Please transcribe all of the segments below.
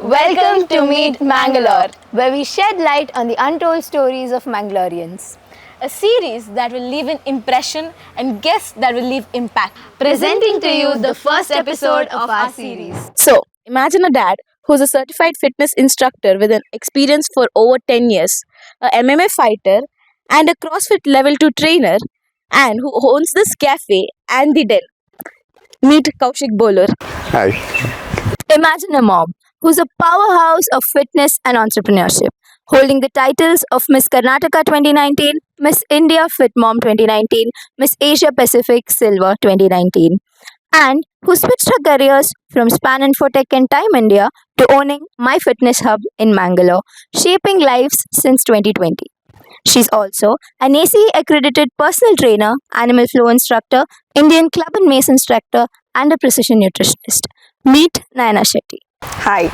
Welcome to Meet Mangalore, where we shed light on the untold stories of Mangaloreans. A series that will leave an impression and guests that will leave impact. Presenting to you the first episode of our series. So, imagine a dad who's a certified fitness instructor with an experience for over 10 years, a MMA fighter, and a CrossFit level 2 trainer, and who owns this cafe and the den. Meet Kaushik Boloor. Hi. Imagine a mom who's a powerhouse of fitness and entrepreneurship, holding the titles of Miss Karnataka 2019, Miss India Fit Mom 2019, Miss Asia Pacific Silver 2019, and who switched her careers from Span Infotech and Time India to owning My Fitness Hub in Mangalore, shaping lives since 2020. She's also an ACE accredited personal trainer, animal flow instructor, Indian club and mace instructor, and a precision nutritionist. Meet Nayana Shetty. Hi.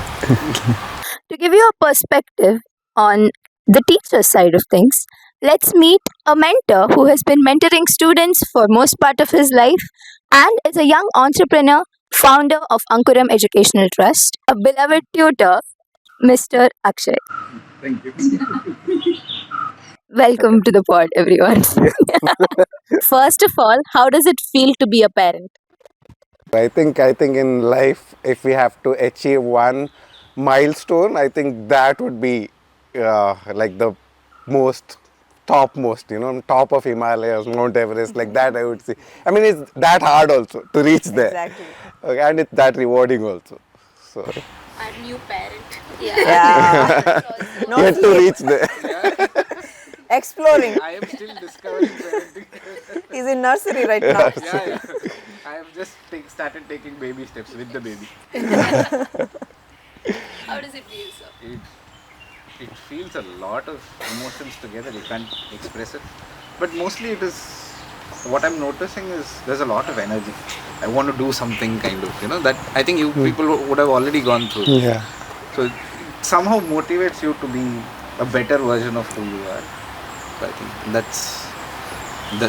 To give you a perspective on the teacher side of things, let's meet a mentor who has been mentoring students for most part of his life and is a young entrepreneur, founder of Ankuram Educational Trust, a beloved tutor, Mr. Akshay. Thank you. Welcome to the pod, everyone. First of all, how does it feel to be a parent? I think in life, if we have to achieve one milestone, I think that would be like the topmost, top of Himalayas, Mount Everest, like that I would say. I mean, it's that hard also to reach there. Exactly. Okay, and it's that rewarding also. So, A new parent. Yeah. Not yet to reach there. exploring. I am still discovering parenting. He's in nursery right now. Yeah. I have just started taking baby steps with the baby. How does it feel, sir? It feels a lot of emotions together. You can't express it. But mostly it is, what I'm noticing is there's a lot of energy. I want to do something kind of, that I think you people would have already gone through. Yeah. So it somehow motivates you to be a better version of who you are. So I think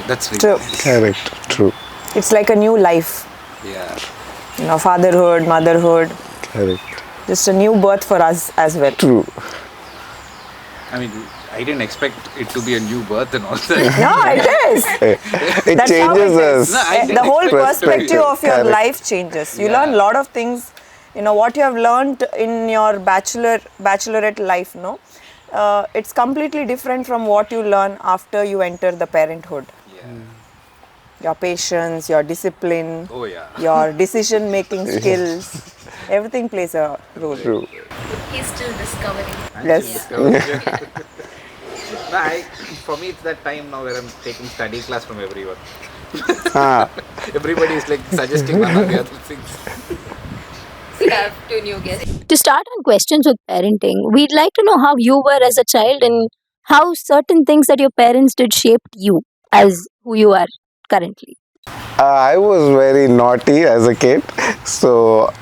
that's really True. nice. Correct. True. It's like a new life. Yeah. Fatherhood, motherhood. Correct. Just a new birth for us as well. True. I mean, I didn't expect it to be a new birth and all that. No, it is. It That's how changes it is. us. No, I The whole perspective of your Correct. life changes. You Yeah. learn a lot of things. What you have learned in your bachelorette life, it's completely different from what you learn after you enter the parenthood. Yeah. Your patience, your discipline, Oh yeah. your decision making skills, everything plays a role. True. He's still discovering. Yes. For me, it's that time now where I'm taking study class from everyone. Ah, Everybody is like suggesting one or the other things. We have two new guests. To start on questions with parenting, we'd like to know how you were as a child and how certain things that your parents did shaped you as who you are currently. I was very naughty as a kid, so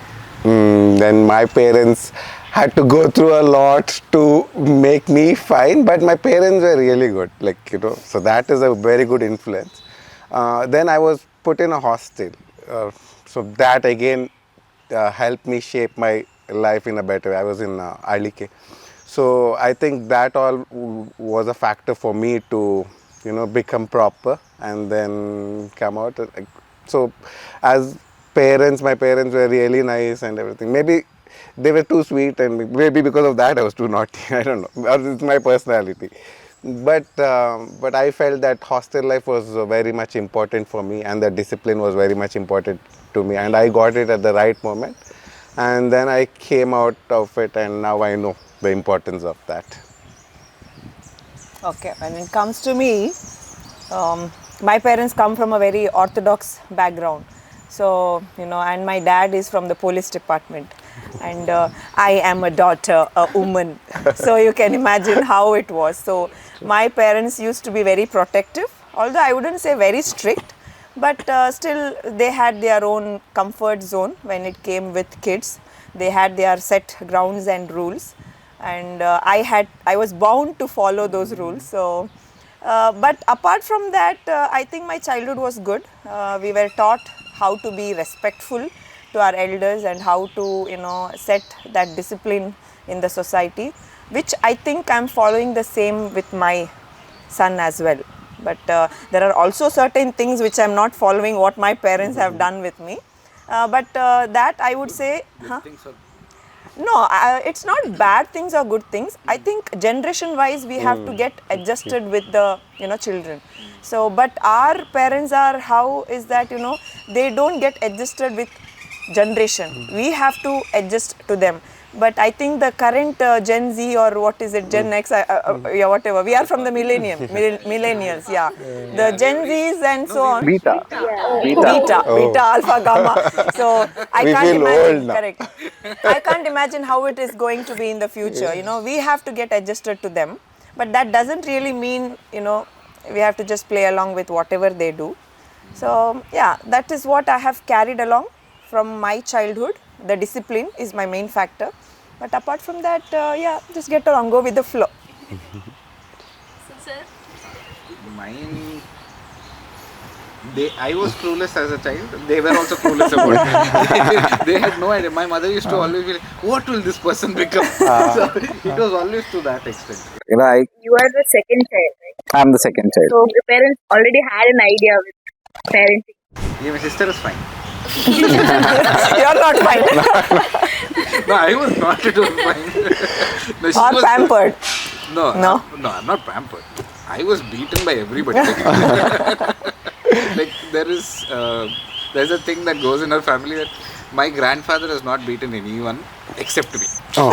then my parents had to go through a lot to make me fine, but my parents were really good, so that is a very good influence. Then I was put in a hostel, so that again helped me shape my life in a better way. I was in Alike. So I think that all was a factor for me to become proper and then come out. So as parents, my parents were really nice and everything. Maybe they were too sweet and maybe because of that I was too naughty. I don't know. Or it's my personality. But I felt that hostel life was very much important for me and the discipline was very much important to me. And I got it at the right moment. And then I came out of it and now I know the importance of that. Okay, when it comes to me, my parents come from a very orthodox background. So, and my dad is from the police department. And I am a daughter, a woman. So you can imagine how it was. So my parents used to be very protective, although I wouldn't say very strict. But still, they had their own comfort zone when it came with kids. They had their set grounds and rules, and I was bound to follow those rules. So, but apart from that, I think my childhood was good. We were taught how to be respectful to our elders and how to, set that discipline in the society, which I think I'm following the same with my son as well. But there are also certain things which I'm not following what my parents have done with me. But that I would say, Things are no, it's not bad things or good things. I think generation wise we have to get adjusted with the children. So, but our parents are, how is that, they don't get adjusted with generation. We have to adjust to them. But I think the current Gen Z, or what is it, Gen X, yeah, whatever. We are from the millennials, yeah. The Gen Zs and so on. Beta. Beta, alpha, gamma. So I We can't feel imagine. old now. Correct. I can't imagine how it is going to be in the future. We have to get adjusted to them, but that doesn't really mean we have to just play along with whatever they do. So yeah, that is what I have carried along from my childhood. The discipline is my main factor, but apart from that, yeah, just get along, go with the flow. mine. I was clueless as a child. They were also clueless about it. They had no idea. My mother used to always be like, "What will this person become?" So it was always to that extent. You are the second child, right? I'm the second child. So your parents already had an idea with parenting. Yeah, my sister is fine. You're not fine. No, I was not at all fine. No, she Or was- pampered. No, No? I'm not pampered. I was beaten by everybody. Like there's a thing that goes in our family that my grandfather has not beaten anyone except me. So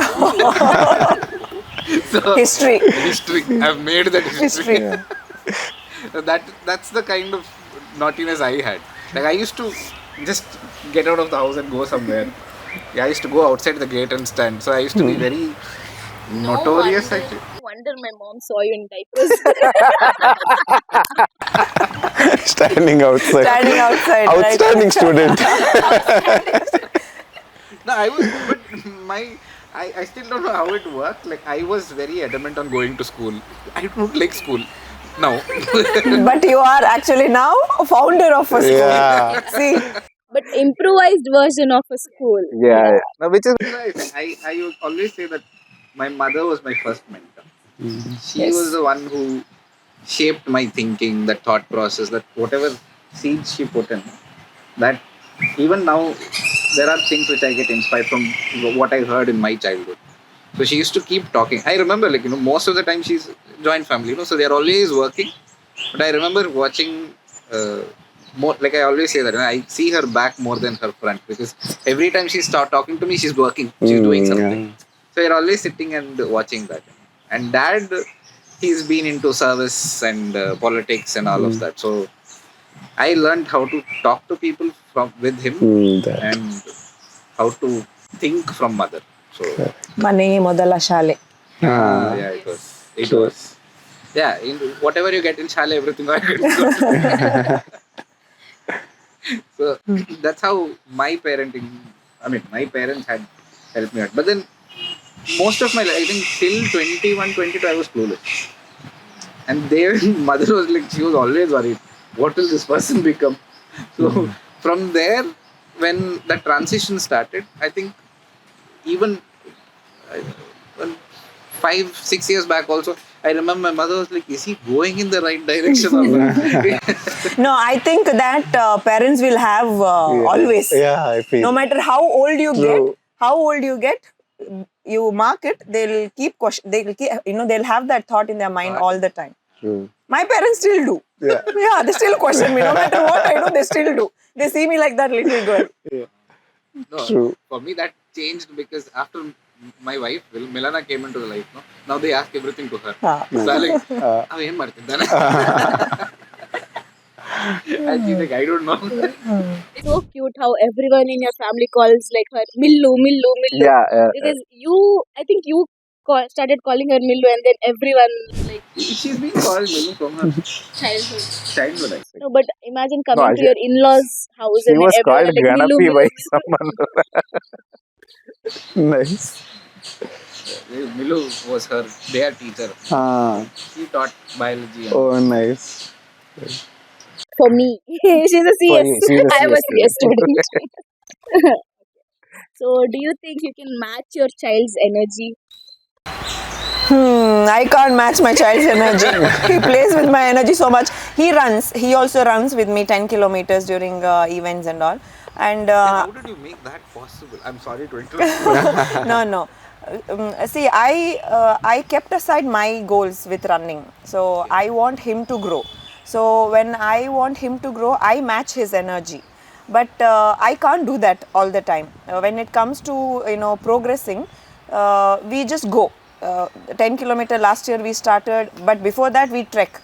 History. history. I've made that history. History. That's the kind of naughtiness I had. Like I used to just get out of the house and go somewhere. Yeah, I used to go outside the gate and stand. So I used to be very notorious actually. No wonder my mom saw you in diapers. Standing outside. Standing outside. Outstanding student. No, I still don't know how it worked. Like I was very adamant on going to school. I don't like school. No. But you are actually now a founder of a school. Yeah. See, But improvised version of a school. Yeah. No, which is I would always say that my mother was my first mentor. She Yes. was the one who shaped my thinking, that thought process, that whatever seeds she put in, that even now there are things which I get inspired from what I heard in my childhood. So she used to keep talking. I remember, like, most of the time she's joint family, so they're always working. But I remember watching more, like I always say that, I see her back more than her front, because every time she start talking to me, she's working, she's doing something. Yeah. So you're always sitting and watching that. And dad, he's been into service and politics and all of that. So I learned how to talk to people with him That. and how to think from mother. So Mane modala shale. yeah, it was. Yeah, whatever you get in Shale, everything I get. So that's how my parenting. I mean, my parents had helped me out. But then most of my life, I think till 21, 22, I was clueless. And their mother was like, she was always worried, what will this person become? So from there, when the transition started, I think even when 5, 6 years back also, I remember my mother was like, is he going in the right direction or not? No, I think that parents will have always. Yeah, I feel. No matter how old you get, you mark it. They'll keep question. They'll keep, they'll have that thought in their mind all the time. True. My parents still do. Yeah. Yeah, they still question me. No matter what I do, they still do. They see me like that little girl. No, True. for me that changed because after my wife, Milana came into the life. No? Now they ask everything to her. So I'm like, "Av ಏನ್ ಮಾಡ್ತಿದ್ದಾನೆ?" And she's like, I don't know. So cute how everyone in your family calls like her Millu, Millu, Millu. yeah. Because I think you started calling her Millu, and then everyone like She's been called Milu from her childhood. childhood. I think. No, but imagine coming No, to your in-laws' house She and was everyone called like Millu, Ganapi by Millu. someone. Nice. Milu was her their teacher. She taught biology. And Oh, nice. For me, she's a CS. For you, she's a I am a CS CS student. So, do you think you can match your child's energy? I can't match my child's energy. He plays with my energy so much. He runs. He also runs with me 10 kilometers during events and all. And How did you make that possible? I'm sorry to interrupt. no. See, I kept aside my goals with running. So I want him to grow. So when I want him to grow, I match his energy. But I can't do that all the time. When it comes to progressing, we just go. 10 kilometer last year we started, but before that we trek.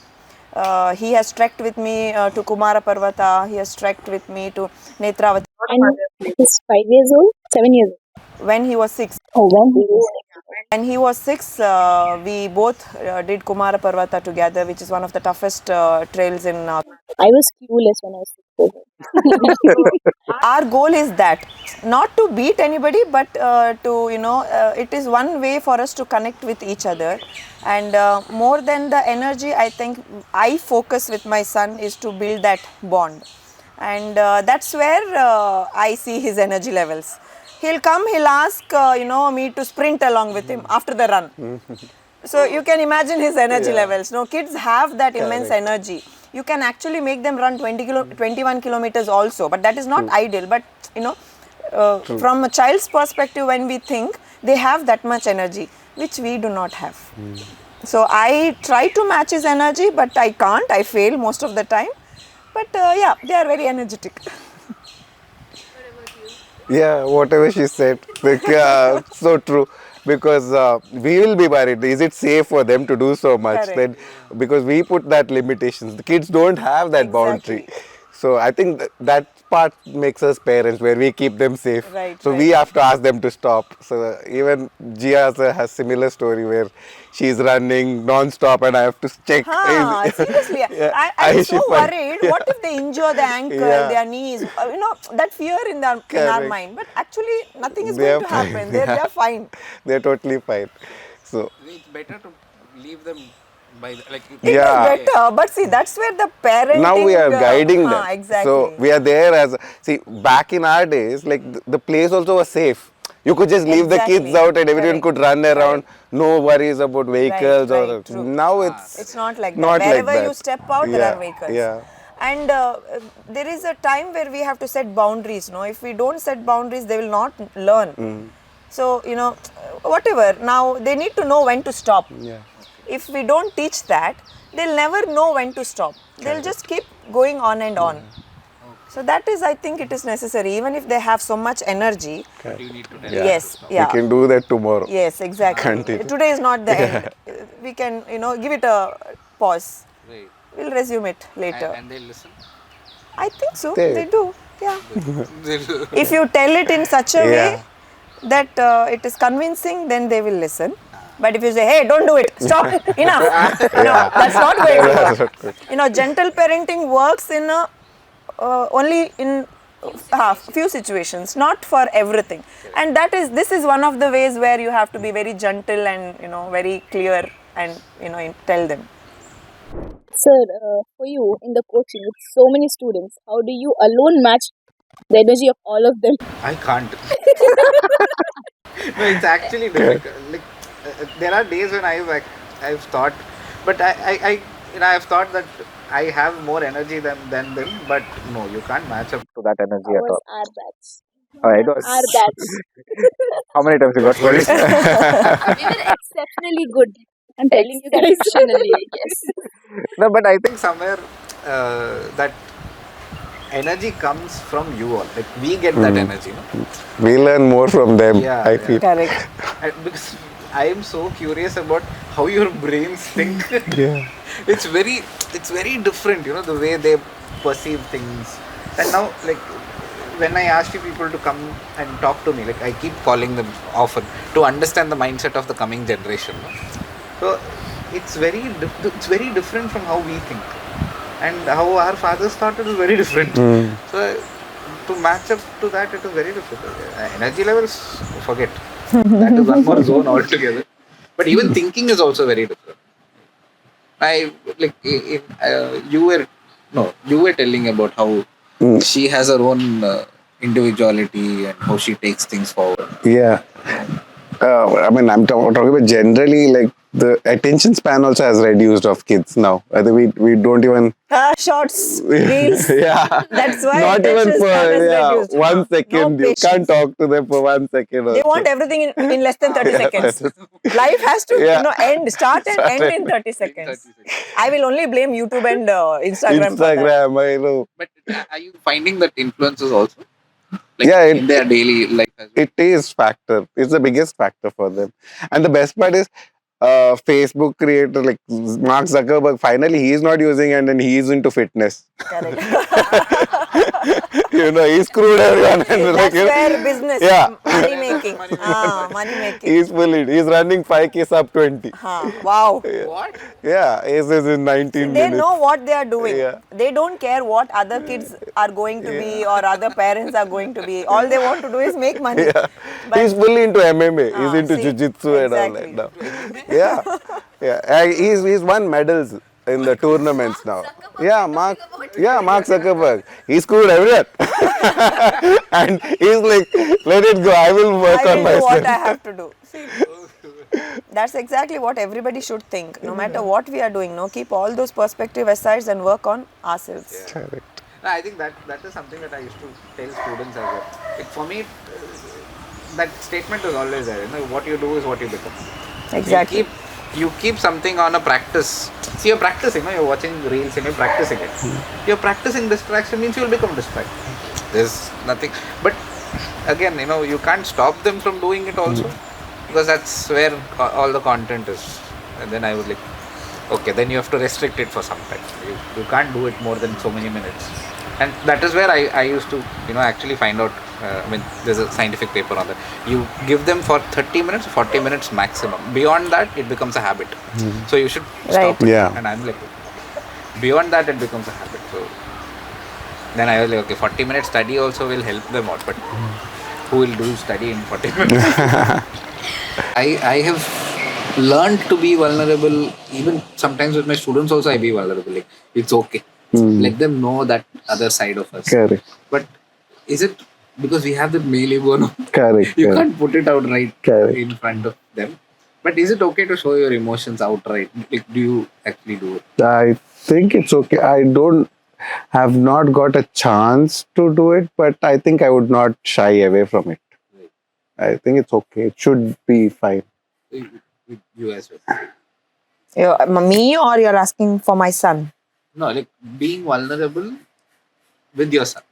He has trekked with me to Kumara Parvata. He has trekked with me to Netravati. And he's 5 years old, 7 years old. When he was 6. Oh, when he was 6. When he was 6, we both did Kumara Parvata together, which is one of the toughest trails in. I was clueless when I was 6. Our goal is that not to beat anybody, but to it is one way for us to connect with each other. And more than the energy, I think I focus with my son is to build that bond. And that's where I see his energy levels. He'll come, he'll ask me to sprint along with him after the run. So you can imagine his energy levels. No, kids have that immense energy. You can actually make them run 21 kilometers also, but that is not ideal. But from a child's perspective, when we think, they have that much energy, which we do not have. So I try to match his energy, but I can't. I fail most of the time. But yeah, they are very energetic. Yeah, whatever she said, like, so true. Because we will be worried. Is it safe for them to do so much? Correct. Then, because we put that limitations. The kids don't have that boundary. Exactly. So I think that part makes us parents, where we keep them safe. Right, So we have to ask them to stop. So even Gia has similar story where she's running non-stop and I have to check. Seriously, Yeah, I'm she so find- worried. What if they injure the ankle, Yeah. their knees? That fear in our Correct. mind. But actually, nothing is They going are to happen. fine. They're fine. They're totally fine. So It's better to leave them by It Yeah. is better, but see, that's where the parenting. now we are guiding them. Exactly. So we are there as see, back in our days, like the place also was safe. You could just leave the kids Exactly. out and everyone Correct. could run around. No worries about vehicles right, true. now it's not like that. not like Wherever that. you step out, there are vehicles. Yeah. And there is a time where we have to set boundaries. If we don't set boundaries, they will not learn. So, whatever. Now, they need to know when to stop. Yeah. If we don't teach that, they'll never know when to stop. They'll just keep going on and on. So that is, I think it is necessary. Even if they have so much energy. you need to tell Yeah. Yes. Yeah. We can do that tomorrow. Yes, exactly. Continue. Today is not the end. We can, give it a pause. Right. We'll resume it later. And they listen. I think so. They- They do. Yeah. They'll- If you tell it in such a Yeah. way that it is convincing, then they will listen. But if you say, hey, don't do it, stop, enough. No, that's not going to That's work. not good. Gentle parenting works in only in few situations, not for everything. And this is one of the ways where you have to be very gentle and, very clear and, tell them. Sir, for you in the coaching with so many students, how do you alone match the energy of all of them? I can't. No, it's actually difficult. Like, there are days when I've thought, but I've thought that I have more energy than them, but no, you can't match up. To that energy at all. Our batch. It was. Our batch. How many times you got scolded? We were exceptionally good. I'm telling you that exceptionally, yes. No, but I think somewhere that energy comes from you all. Like, we get that energy, no? We learn more from them, Yeah, I yeah. feel. Correct. Because I am so curious about how your brains think. Yeah. It's very different, the way they perceive things. And now, like, when I ask you people to come and talk to me, like, I keep calling them often to understand the mindset of the coming generation. No? So it's very different from how we think, and how our fathers thought it was very different. So to match up to that, it is very difficult. Energy levels, forget. That is one more zone altogether. But even thinking is also very different. You were telling about how she has her own individuality and how she takes things forward. Yeah. I mean, I'm talking about generally, like the attention span also has reduced of kids now. I think we don't even. Shorts, reels. Yeah. That's why Not even attention for span is reduced. 1 second. No You can't patience. talk to them for 1 second. They Also. want everything in less than 30 seconds. Life has to end, start and end in 30 seconds. I will only blame YouTube and Instagram for that. Instagram, I know. But are you finding that influences also? Like Yeah, in their daily life as well? It is factor. It's the biggest factor for them. And the best part is Facebook creator like Mark Zuckerberg, finally he is not using it and he is into fitness. Correct. He screwed everyone. And That's where business, money making. Money making. He's running 5K sub 20. Wow. What? Yeah, is in 19 They minutes. know what they are doing. Yeah. They don't care what other kids are going to be or other parents are going to be. All they want to do is make money. Yeah. But He's fully into MMA. He's into see, jiu-jitsu and all that now. Yeah. He's won medals in the tournaments now. Mark Zuckerberg. He screwed everyone. And he's like, let it go. I will work I on will do myself. what I have to do. See, that's exactly what everybody should think. No matter what we are doing, keep all those perspective aside and work on ourselves. Correct. No, I think that is something that I used to tell students as well. Like for me, that statement is always there. What you do is what you become. Exactly. You keep something on a practice. See, you're practicing. You're watching reels and you're practicing it. You're practicing distraction means you'll become distracted. There's nothing. But again, you can't stop them from doing it also, because that's where all the content is. And then I was like, okay, then you have to restrict it for some time. You can't do it more than so many minutes. And that is where I used to actually find out. There's a scientific paper on that. You give them for 30 minutes, 40 minutes maximum. Beyond that, it becomes a habit. So you should stop it. Yeah. And I'm like, beyond that, it becomes a habit. So then I was like, okay, 40 minutes study also will help them out. But who will do study in 40 minutes? I have learned to be vulnerable. Even sometimes with my students also, I be vulnerable. Like, it's okay. Let them know that other side of us. Correct. But is it because we have the male ego? No? Correct. You can't put it out right Correct. in front of them. But is it okay to show your emotions outright? Like, do you actually do it? I think it's okay. I have not got a chance to do it, but I think I would not shy away from it. Right. I think it's okay. It should be fine. With you as well. Me or you're asking for my son? No, like being vulnerable with your son.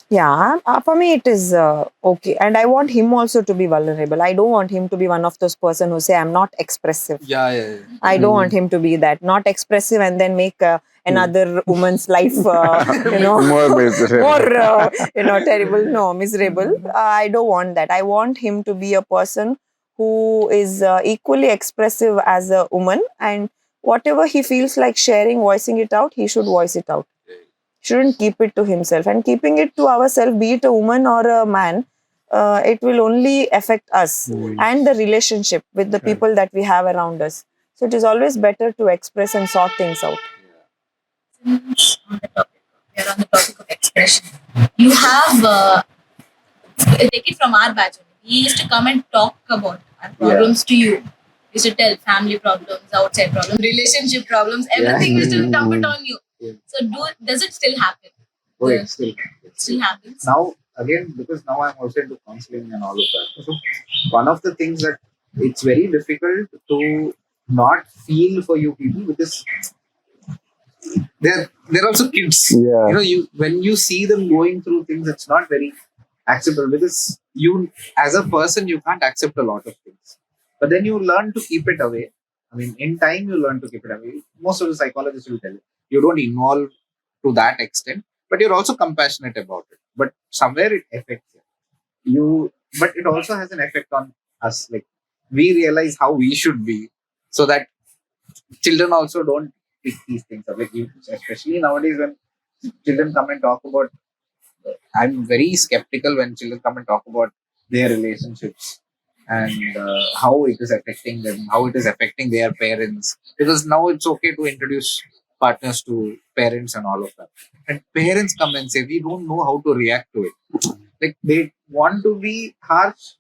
Yeah, for me it is okay. And I want him also to be vulnerable. I don't want him to be one of those person who say I'm not expressive. Yeah. I don't want him to be that. Not expressive and then make another woman's life, More miserable. more, terrible. No, miserable. I don't want that. I want him to be a person who is equally expressive as a woman, and whatever he feels like sharing, voicing it out, he should voice it out. Shouldn't keep it to himself. And keeping it to ourselves, be it a woman or a man, it will only affect us and the relationship with the people that we have around us. So it is always better to express and sort things out. On the topic, we are on the topic of expression. You have take it from our batch. We used to come and talk about our problems to you. We used to tell family problems, outside problems, relationship problems, everything. We used to dump it on you. Yeah. So does it still happen? Oh, it Still happens. Now, again, because now I'm also into counseling and all of that. So one of the things that it's very difficult to not feel for you people, because they're also kids. Yeah. When you see them going through things, it's not very acceptable, because you as a person you can't accept a lot of things. But then you learn to keep it away. I mean, in time you learn to keep it away. Most of the psychologists will tell you don't involve to that extent, but you're also compassionate about it. But somewhere it affects you. But it also has an effect on us. Like, we realize how we should be, so that children also don't pick these things up. Like, especially nowadays when children come and talk about, I'm very skeptical when children come and talk about their relationships and how it is affecting them, how it is affecting their parents. Because now it's okay to introduce partners to parents and all of that. And parents come and say, we don't know how to react to it. Like they want to be harsh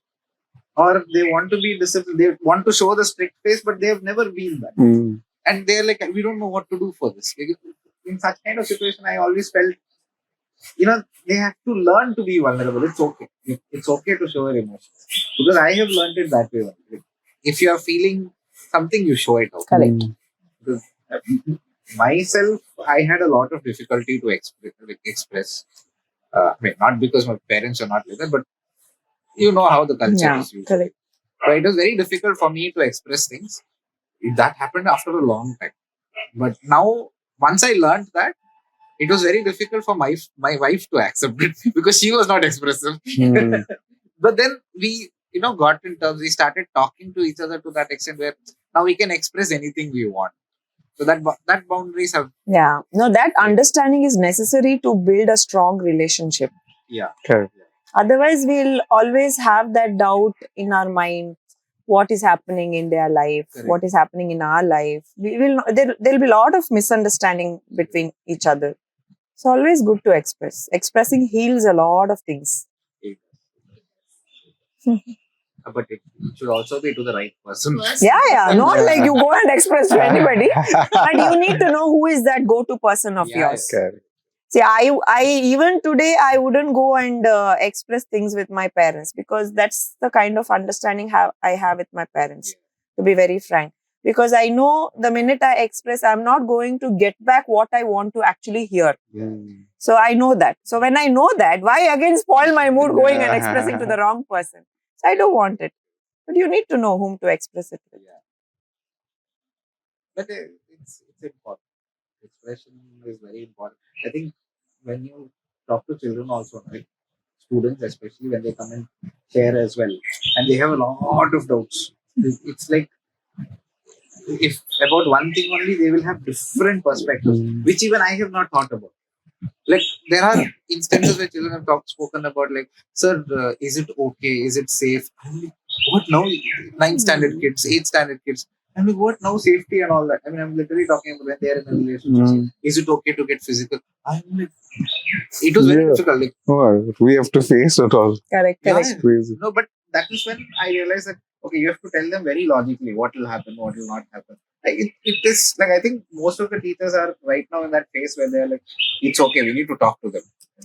or they want to be disciplined. They want to show the strict face, but they have never been that. And they're like, we don't know what to do for this. Like, in such kind of situation, I always felt, they have to learn to be vulnerable. It's okay. It's okay to show your emotions. Because I have learned it that way. Like, if you are feeling something, you show it out. Correct. Because myself, I had a lot of difficulty to express. Not because my parents are not like that, but you know how the culture Yeah, is usually. correct. But it was very difficult for me to express things. That happened after a long time. But now, once I learned that, it was very difficult for my wife to accept it because she was not expressive. But then we, got in terms. We started talking to each other to that extent where now we can express anything we want. So that boundaries have. Yeah. No, that understanding is necessary to build a strong relationship. Yeah. Correct. Otherwise, we'll always have that doubt in our mind. What is happening in their life? Correct. What is happening in our life? There'll be a lot of misunderstanding between each other. It's always good to express. Expressing heals a lot of things. But it should also be to the right person. Yeah. Not like you go and express to anybody, but you need to know who is that go-to person of yours. Correct. See, I even today I wouldn't go and express things with my parents because that's the kind of understanding I have with my parents. To be very frank, because I know the minute I express, I'm not going to get back what I want to actually hear. So I know that. So when I know that, why again spoil my mood going and expressing to the wrong person? So I don't want it. But you need to know whom to express it with. But it's important. Expression is very important. I think when you talk to children also, right? Students especially, when they come and share as well, and they have a lot of doubts. It's like, if about one thing only, they will have different perspectives, which even I have not thought about. Like, there are instances where children have spoken about, like, sir, is it okay? Is it safe? I'm like, what now? 9th standard kids, 8th standard kids. I'm like, what now? Safety and all that. I mean, I'm literally talking about when they're in a relationship. Is it okay to get physical? I'm like, it was very difficult. Like, We have to face it all. Correct. It's crazy. no, but that is when I realized that, okay, you have to tell them very logically what will happen, what will not happen. Like, it is like, I think most of the teachers are right now in that phase where they're like, it's okay, we need to talk to them.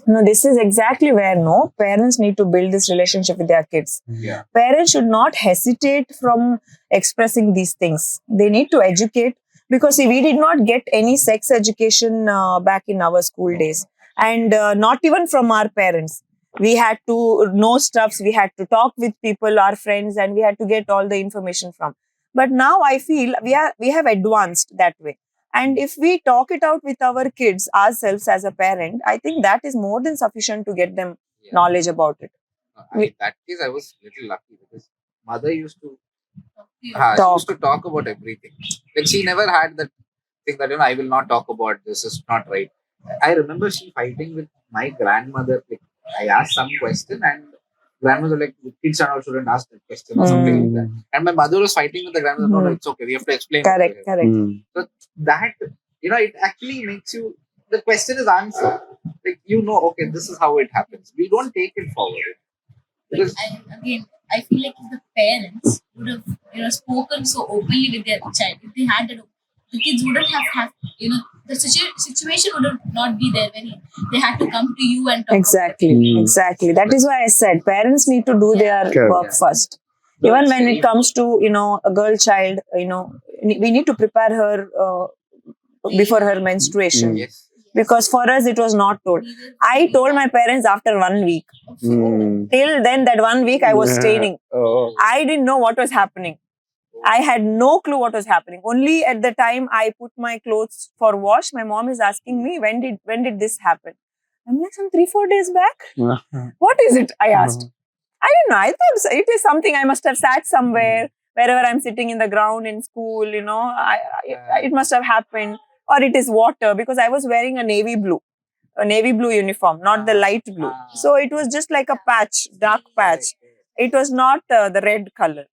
No, this is exactly where parents need to build this relationship with their kids. Yeah. Parents should not hesitate from expressing these things. They need to educate, because see, we did not get any sex education back in our school days, and not even from our parents. We had to know stuffs, we had to talk with people, our friends, and we had to get all the information from. But now I feel we have advanced that way. And if we talk it out with our kids ourselves as a parent, I think that is more than sufficient to get them knowledge about it. In that case, I was little lucky because mother used to she Talk. used to talk about everything. Like, she never had that thing that, I will not talk about this, is not right. I remember she fighting with my grandmother. Like, I asked some question and grandmother like, kids and all shouldn't ask that question or something like that. And my mother was fighting with the grandmother. No, it's okay. We have to explain. Correct. So that, it actually makes you, the question is answered. Like, okay, this is how it happens. We don't take it forward. Because, And again, I feel like if the parents would have, spoken so openly with their child, if they had that, the kids wouldn't have the situation would not be there when they had to come to you and talk. Exactly. That is why I said parents need to do their work first. Even when it comes to, a girl child, we need to prepare her before her menstruation. yes. Because for us, it was not told. I told my parents after 1 week. Till then, that 1 week, I was staining. I didn't know what was happening. I had no clue what was happening. Only at the time I put my clothes for wash, my mom is asking me, when did this happen? I'm like, some 3-4 days back. What is it? I asked. I didn't know. I thought it is something I must have sat somewhere, wherever I'm sitting in the ground in school, it must have happened. Or it is water, because I was wearing a navy blue uniform, not the light blue. So it was just like a patch, dark patch. It was not the red color.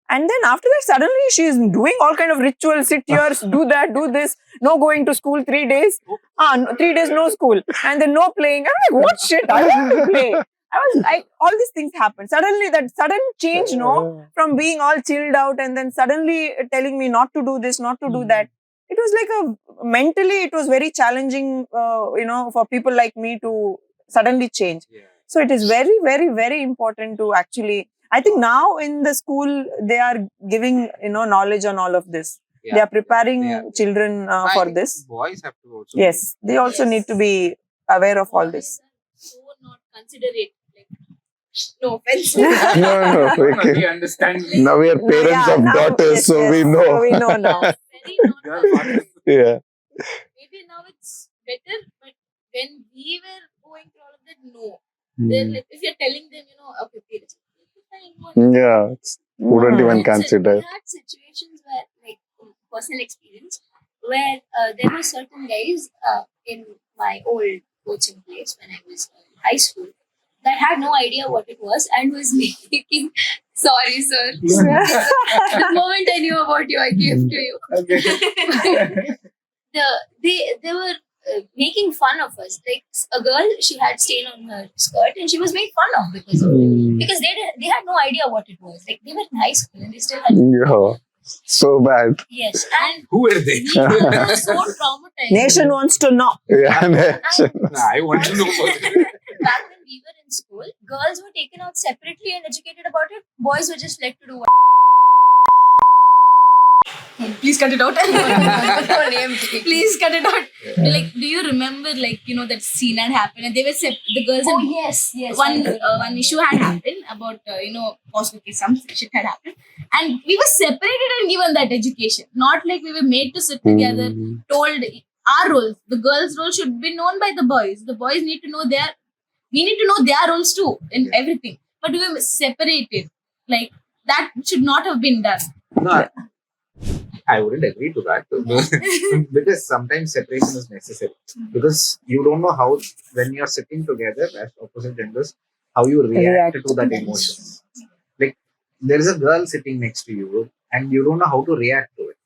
And then after that, suddenly she is doing all kind of rituals, sit here, do that, do this, no going to school 3 days. 3 days no school. And then no playing. I'm like, what shit? I want to play. I was like, all these things happen. Suddenly, that sudden change, from being all chilled out and then suddenly telling me not to do this, not to do that. It was like mentally, it was very challenging, for people like me to suddenly change. So it is very, very, very important to actually, I think now in the school, they are giving, knowledge on all of this. They are preparing children for this. Boys have to also. Yes, they also need to be aware of all this. So not considerate. Like, no offense. No, We okay. understand. Now we are parents of daughters, so we know. So we know now. Very not. Yeah. Maybe now it's better, but when we were going through all of that, no. They're like, if you're telling them, okay, parents, Yeah. Wouldn't even consider. We had situations where, like, personal experience, where there were certain guys in my old coaching place when I was in high school that had no idea what it was and was making. Sorry, sir. The moment I knew about you, I gave to you. They were making fun of us. Like a girl, she had stain on her skirt and she was made fun of because of it. Because they had no idea what it was. Like they were in high school and they still had. Yeah. So bad. Yes, and Who were they? we were so traumatized. Nation wants to know. Yeah. I want to know about it. Back when we were in school, girls were taken out separately and educated about it. Boys were just left to do what. Please cut it out. Please cut it out. Like, do you remember, like, that scene had happened and they were the girls? Oh, and yes. one issue had happened about possibly some shit had happened, and we were separated and given that education. Not like we were made to sit together, told our roles. The girls' role should be known by the boys. The boys need to know we need to know their roles too in everything. But we were separated. Like that should not have been done. No, I wouldn't agree to that because sometimes separation is necessary because you don't know how when you're sitting together as opposite genders how you react to that emotion. Like there is a girl sitting next to you and you don't know how to react to it.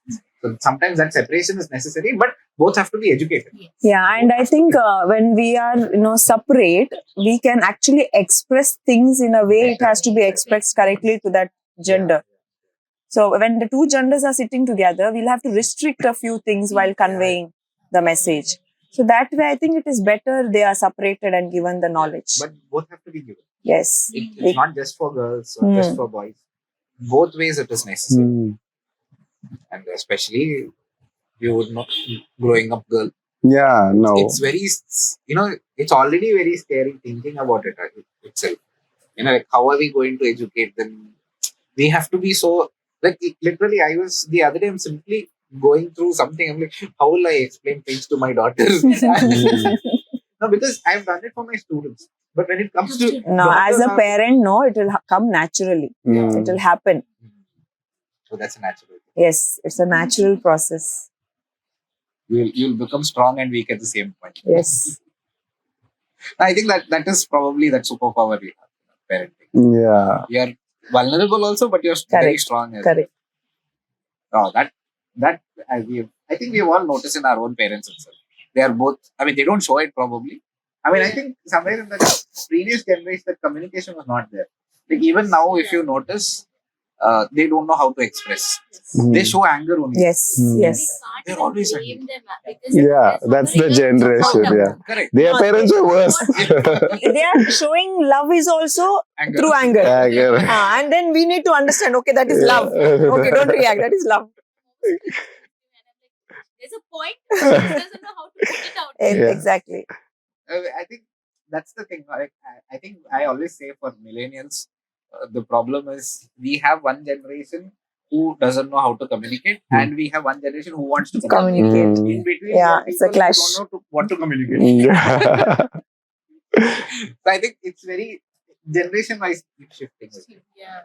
So sometimes that separation is necessary, but both have to be educated. Yeah, and I think when we are separate, we can actually express things in a way it has to be expressed correctly to that gender. So when the two genders are sitting together, we'll have to restrict a few things while conveying the message. So that way, I think it is better they are separated and given the knowledge. But both have to be given. Yes. It's not just for girls or just for boys. Both ways it is necessary. And especially, you would not growing up girl. Yeah, no. It's very, it's already very scary thinking about it itself. Like how are we going to educate them? We have to be so. Like literally, the other day I'm simply going through something. I'm like, how will I explain things to my daughters? No, because I've done it for my students. But when it comes to no, as a parent, no, it will come naturally. It will happen. So that's a natural thing. Yes, it's a natural process. You'll become strong and weak at the same point. Yes. I think that is probably that superpower we have, parenting. Yeah. You're vulnerable also, but you're very strong. Correct. Oh, I think we have all noticed in our own parents itself. They are both, they don't show it probably. I think somewhere in the previous generation, the communication was not there. Like even now, if you notice, they don't know how to express. They show anger only. Yes. They're always blame them Yeah, that's the generation. Yeah. Correct. Their parents are worse. They are showing love is also through anger. And then we need to understand, okay, that is love. Okay, don't react, that is love. There's a point, but he doesn't know how to put it out. Exactly. I think that's the thing. I think I always say for millennials, the problem is we have one generation who doesn't know how to communicate and we have one generation who wants to communicate. In between, it's a clash. Don't know what to communicate. So I think it's very generation-wise shifting. Yeah.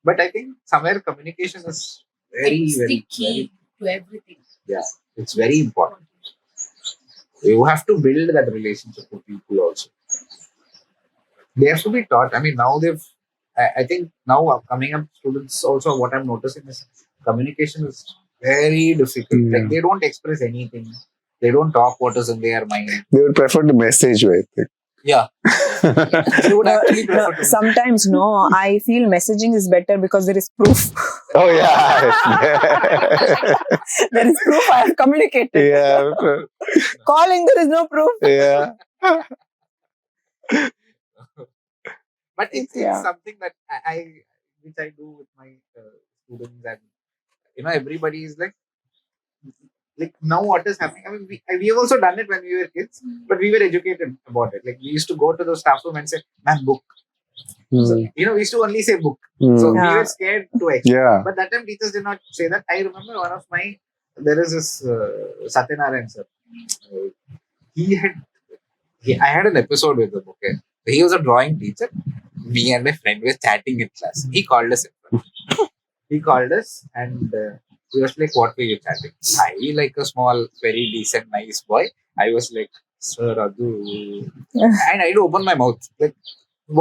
But I think somewhere communication is It's the key to everything. Yeah, it's very important. You have to build that relationship with people also. They have to be taught. Now I think now coming up students also what I'm noticing is communication is very difficult. Like they don't express anything. They don't talk what is in their mind. They would prefer to message, I think. Yeah. You would actually prefer to. Sometimes, no, I feel messaging is better because there is proof. Oh yeah. There is proof I have communicated. Yeah. Calling, there is no proof. Yeah. But it's Yeah. something that which I do with my students, and everybody is like now what is happening. I mean, we have also done it when we were kids, but we were educated about it. Like we used to go to the staff room and say, "Man, book." So, we used to only say book. So we Yeah. were scared to explain. Yeah. But that time teachers did not say that. I remember one of there is this Satyanarayan sir. I had an episode with him. Okay, he was a drawing teacher. Me and my friend were chatting in class. He called us. He called us and he was like, "What were you chatting?" I, like a small, very decent, nice boy. I was like, "Sir, Adu," and I opened my mouth. Like,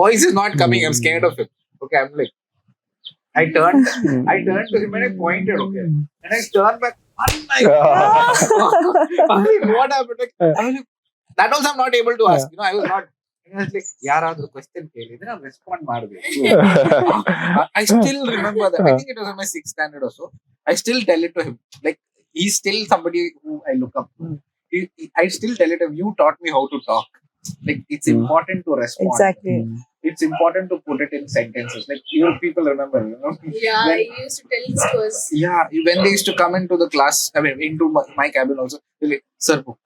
voice is not coming. I'm scared of him. Okay, I'm like, I turned to him and I pointed. Okay, and I turned back. Oh my God! I'm like, what happened? Like, I'm like, that also I'm not able to ask. I was not. I was like, ಯಾರಾದ್ರೂ question ಕೇಳಿದ್ರೆ ನಾನು respond ಮಾಡಬೇಕು. I still remember that. I think it was in my 6th standard or so. I still tell it to him. Like, he's still somebody who I look up to. I still tell it to him, you taught me how to talk. Like, it's important to respond. Exactly. It's important to put it in sentences. Like, people remember, Yeah, When- he used to tell this to us. yeah, when they used to come into the class, I mean, into my cabin also, they're like, "Sir, book.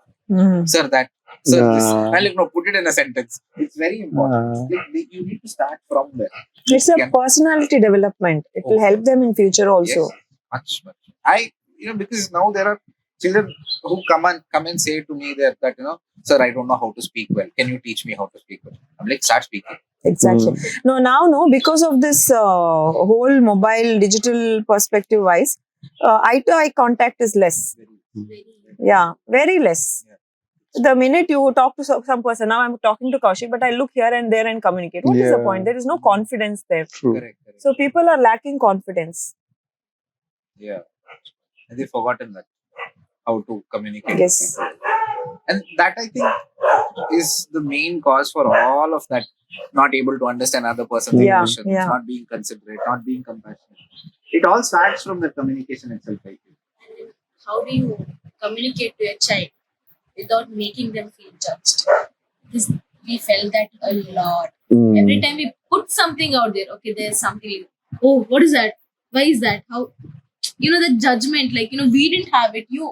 Sir, that. Sir, this." Yeah. I'm like, "No, put it in a sentence." It's very important. Like, you need to start from there. It's a personality development. It will help them in future also. Yes, much. Because now there are children who come and say to me that "Sir, I don't know how to speak well. Can you teach me how to speak well?" I'm like, "Start speaking." Exactly. No, because of this whole mobile digital perspective wise, eye to eye contact is less. Yeah, very less. The minute you talk to some person, now I'm talking to Kaushik, but I look here and there and communicate. What is the Yeah. point? There is no confidence there. True. Correct. So people are lacking confidence. Yeah, and they've forgotten that how to communicate. Yes. With people. And that, I think, is the main cause for all of that. Not able to understand other person's Yeah, emotions, yeah. not being considerate, not being compassionate. It all starts from the communication itself, I think. How do you communicate to a child without making them feel judged? Because we felt that a lot. Every time we put something out there, okay, there's something like, oh, what is that? Why is that? How? The judgment, like, we didn't have it. You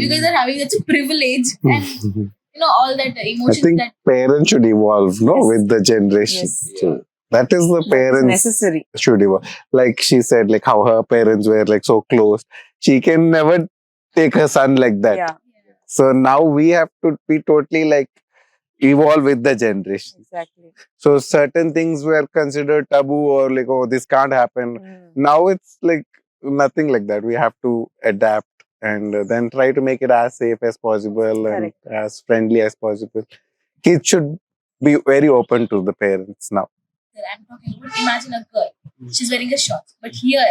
guys are having such a privilege, and all that I emotions think that parents should evolve, no, Yes. with the generation. Yes. So that is the That's parents necessary. should evolve. Like she said, like how her parents were like so close. She can never take her son like that. Yeah, So now we have to be totally like evolve with the generation. exactly. So certain things were considered taboo or like, oh, this can't happen. Now it's like nothing like that. We have to adapt and then try to make it as safe as possible and as friendly as possible. Kids should be very open to the parents now. I'm talking about, imagine a girl, she's wearing a shorts, but here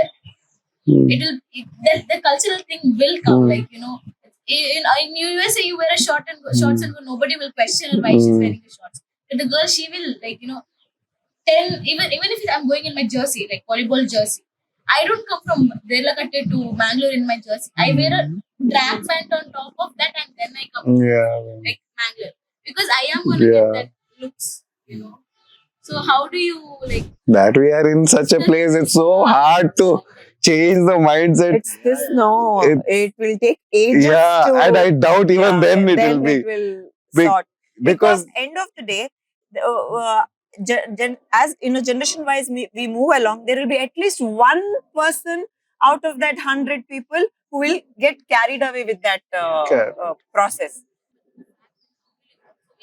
the cultural thing will come, like, in USA you wear a shorts and nobody will question her why she's wearing the shorts. But the girl, she will, like, tell, even if I'm going in my jersey, like volleyball jersey, I don't come from Derlakatte to Mangalore in my jersey. I wear a track pant on top of that, and then I come like Mangalore, because I am gonna get that looks, So how do you, like, That we are in such a place, it's so hard to change the mindset. It's this, no, it will take ages Yeah, to, and I doubt even then it then will be. it will big- sort. Because Because end of the day, as generation wise we move along, there will be at least one person out of that 100 people who will get carried away with that Correct. process.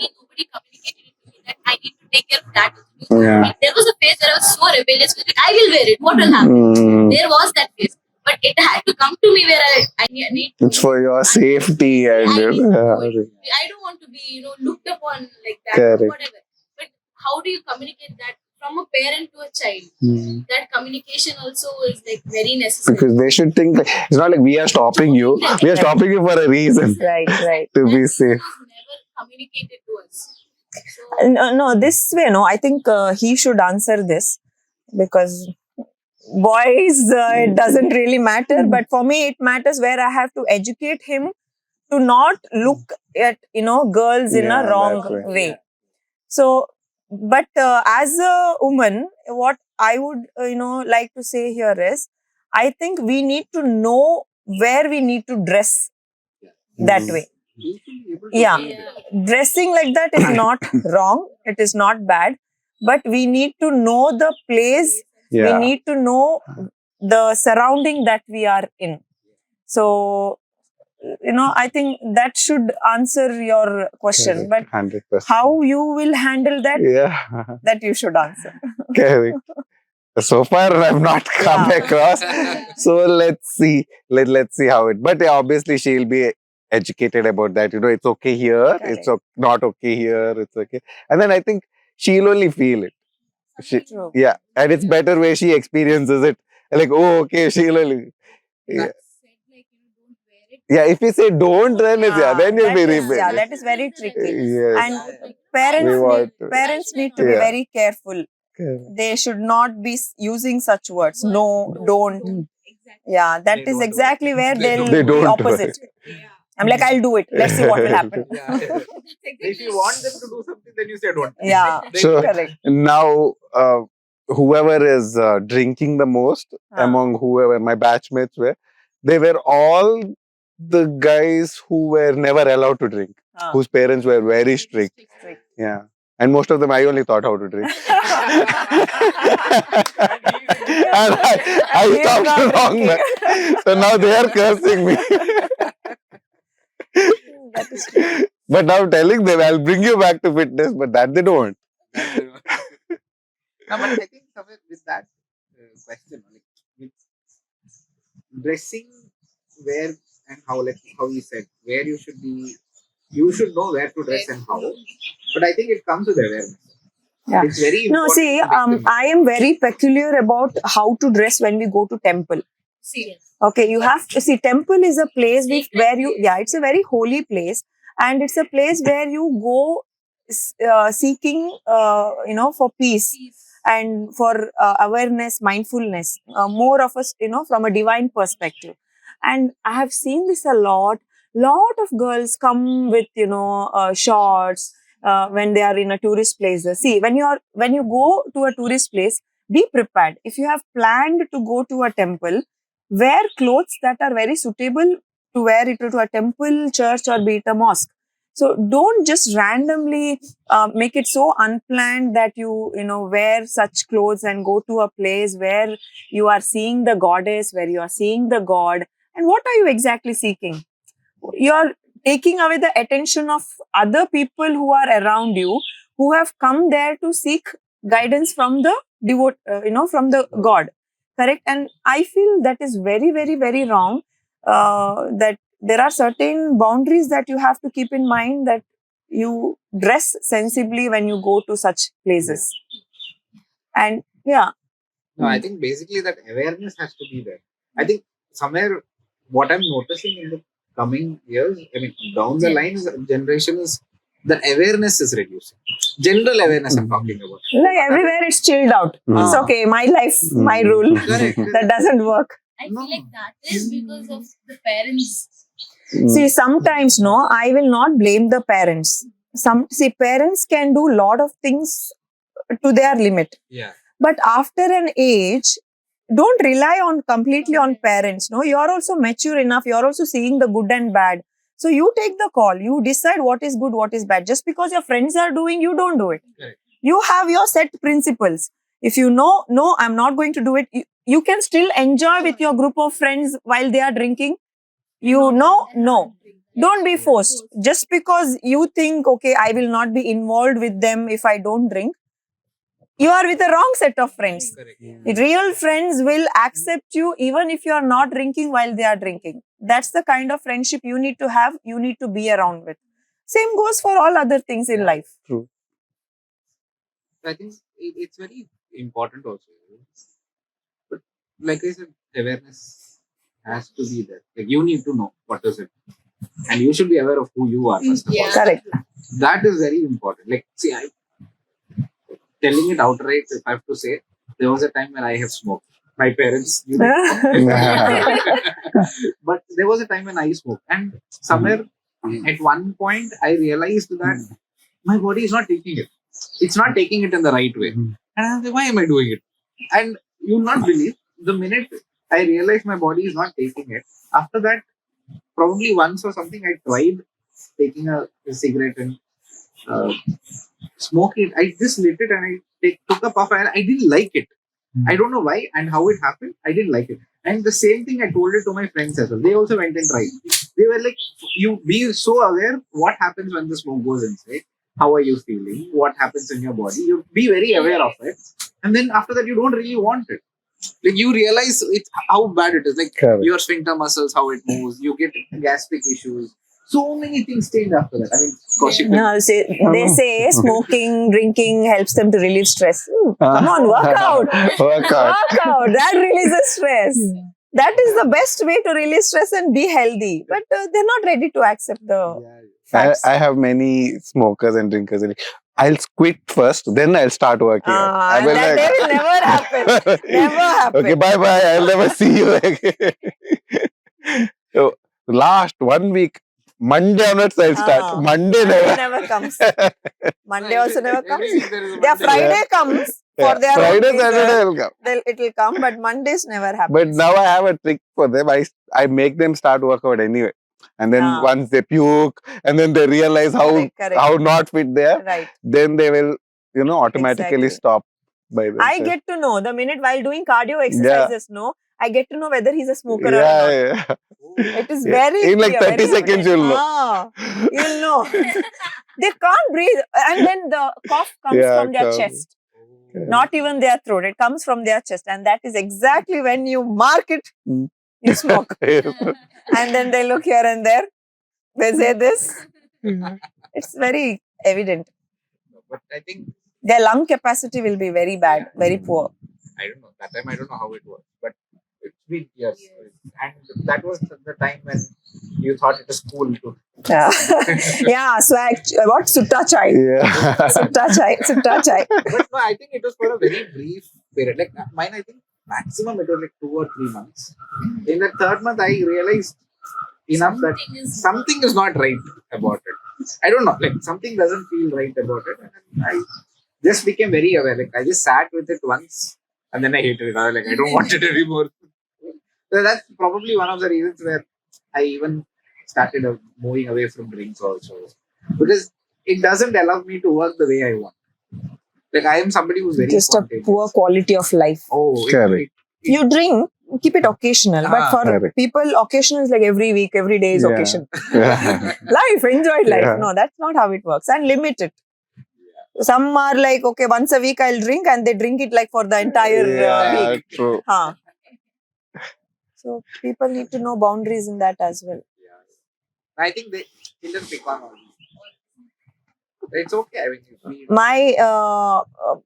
nobody communicated it to me that I need to take care of that. Yeah. There was a phase where I was so rebellious, like, I will wear it. What will happen? There was that phase, but it had to come to me where I need. it's for your safety and I need to do it. yeah. I don't want to be, looked upon like that, Correct. or whatever. But how do you communicate that from a parent to a child? That communication also is like very necessary. Because they should think like, it's not like we are stopping you. We are stopping you for a reason Right. to be That safe. was never communicated to us. No, this way, no. I think he should answer this because boys, it doesn't really matter. But for me, it matters where I have to educate him to not look at girls in a Yeah, wrong that way. way. So, but as a woman, what I would like to say here is, I think we need to know where we need to dress that way. Yeah, dressing like that is not wrong. It is not bad, but we need to know the place. We Yeah. need to know the surrounding that we are in. So, I think that should answer your question. But 100%. how you will handle that, Yeah. that you should answer. Correct. So far, I've not come Yeah. across. So let's see. Let's see how it. But yeah, obviously, she'll be educated about that. It's okay here. It's not okay here. It's okay. And then I think she'll only feel it. True. Yeah, and it's better where she experiences it. Like, oh, okay, she'll only. Yeah. Yeah, if you say don't, then it's then you'll be Yeah, that is very tricky. Yes. And parents We want need, to- parents need to be Yeah. very careful. They should not be using such words. No, don't. Yeah, that is exactly where they'll They be don't. opposite. I'm like, I'll do it. Let's see what will happen. If you want them to do something, then you say don't. Yeah, So correct. now, whoever is drinking the most among whoever my batchmates were, they were all the guys who were never allowed to drink, whose parents were very strict. Yeah. And most of them, I only taught how to drink. And I stopped wrong. So now they are cursing me. That is true. But now I'm telling them, I'll bring you back to fitness, but that they don't. No, but I think somewhere with that question, like with dressing where and how, like how you said, where you should be, you should know where to dress and how. But I think it comes with awareness. Yeah. It's very No, important. see, I am very peculiar about how to dress when we go to temple. Okay, you have to see, temple is a place where you, it's a very holy place, and it's a place where you go seeking, for peace and for awareness, mindfulness, more of us, from a divine perspective. And I have seen this a lot. Lot of girls come with, shorts when they are in a tourist place. See, when you go to a tourist place, be prepared. If you have planned to go to a temple, wear clothes that are very suitable to wear it to a temple, church, or be it a mosque. So don't just randomly make it so unplanned that you wear such clothes and go to a place where you are seeing the goddess, where you are seeing the god. And what are you exactly seeking? You're taking away the attention of other people who are around you, who have come there to seek guidance from the from the god. Correct? And I feel that is very, very, very wrong. That there are certain boundaries that you have to keep in mind, that you dress sensibly when you go to such places. And yeah. No, I think basically that awareness has to be there. I think somewhere what I'm noticing in the coming years, I mean, down the line, generations, the awareness is reducing. General awareness I'm talking about. Like everywhere it's chilled out. It's okay, my life, my rule. Correct. That doesn't work. I feel like that is because of the parents. See, sometimes I will not blame the parents. Parents can do a lot of things to their limit. Yeah. But after an age, don't rely completely on parents. No, you are also mature enough. You are also seeing the good and bad. So you take the call. You decide what is good, what is bad. Just because your friends are doing, you don't do it. Correct. You have your set principles. If you know, no, I'm not going to do it. You can still enjoy with your group of friends while they are drinking. No. Don't be forced. Just because you think, okay, I will not be involved with them if I don't drink. You are with the wrong set of friends. Correct. Real friends will accept you even if you are not drinking while they are drinking. That's the kind of friendship you need to have, you need to be around with. Same goes for all other things in life. True. I think it's very important also. But like I said, awareness has to be there. Like you need to know what is it. And you should be aware of who you are first of all. Correct. That is very important. Like, see, I telling it outright, if I have to say, there was a time when I have smoked. My parents knew that. But there was a time when I smoked. And somewhere at one point, I realized that my body is not taking it. It's not taking it in the right way. And I was like, why am I doing it? And you'll not believe, the minute I realized my body is not taking it, after that, probably once or something, I tried taking a cigarette and uh, smoke it. I just lit it and took a puff and I didn't like it. I don't know why and how it happened. I didn't like it. And the same thing I told it to my friends as well. They also went and tried. They were like, you be so aware what happens when the smoke goes inside. How are you feeling? What happens in your body? You be very aware of it. And then after that, you don't really want it. Like you realize how bad it is. Like your sphincter muscles, how it moves. You get gastric issues. So many things change after that. I mean, Kaushik. No, they say smoking, drinking helps them to relieve stress. Come on, work out. Work out. Work out. That releases stress. That is the best way to release stress and be healthy. But they're not ready to accept the facts. I have many smokers and drinkers. I'll quit first, then I'll start working out. I will that will never happen. Never happen. Okay, bye bye. I'll never see you again. So, last 1 week, Monday onwards I'll start. Monday never comes. Monday also never comes. Their Friday comes for their Friday, Saturday will come. It will come, but Mondays never happen. But now I have a trick for them. I make them start workout anyway. And then once they puke and then they realize how not fit they are, then they will, automatically stop by themselves. I get to know the minute while doing cardio exercises, I get to know whether he's a smoker or not. Yeah. It is very in like clear, 30 seconds you'll know. You'll know. They can't breathe. And then the cough comes from their chest. Not even their throat. It comes from their chest. And that is exactly when you mark it, you smoke. And then they look here and there. They say this. It's very evident. But I think their lung capacity will be very bad, very poor. I don't know. That time I don't know how it works. But it's been years. And that was the time when you thought it was cool to. Yeah, swag. What? Sutta chai. Yeah. Sutta chai. But no, I think it was for a very brief period. Like mine, I think maximum it was like 2 or 3 months. In the third month, I realized enough that something is not right about it. I don't know. Like something doesn't feel right about it. And I just became very aware. Like I just sat with it once and then I hated it. I was like, I don't want it anymore. So that's probably one of the reasons where I even started moving away from drinks also. Because it doesn't allow me to work the way I want. Like I am somebody who's very just a poor quality of life. Oh, you drink, keep it occasional. But for people, occasional is like every week, every day is occasion. Life, enjoy life. No, that's not how it works. And limit it. Some are like, okay, once a week I'll drink, and they drink it like for the entire week. True. So people need to know boundaries in that as well. I think they children pick on all these. It's okay. I mean, my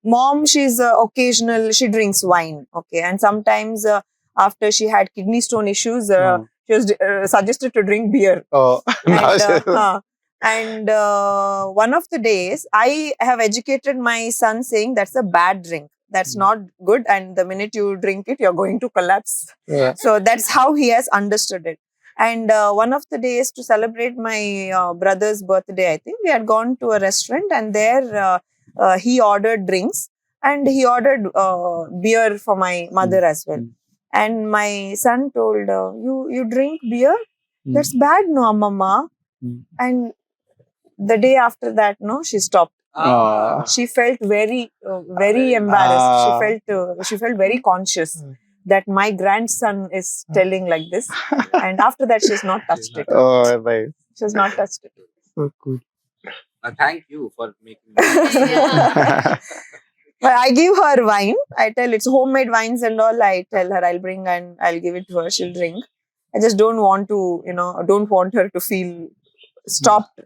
mom, she's occasional. She drinks wine. Okay, and sometimes after she had kidney stone issues, she was suggested to drink beer. Oh, and one of the days, I have educated my son saying that's a bad drink. That's not good. And the minute you drink it, you're going to collapse. Yeah. So that's how he has understood it. And one of the days to celebrate my brother's birthday, I think we had gone to a restaurant, and there he ordered drinks, and he ordered beer for my mother as well. And my son told, you drink beer? That's bad, no, mama. And the day after that, no, she stopped. She felt very embarrassed. She felt very conscious that my grandson is telling like this, and after that she's not touched it. Oh, right. She's not touched it. So cool. Thank you for making that. But I give her wine. I tell it's homemade wines and all. I tell her I'll bring and I'll give it to her. She'll drink. I just don't want to, don't want her to feel stopped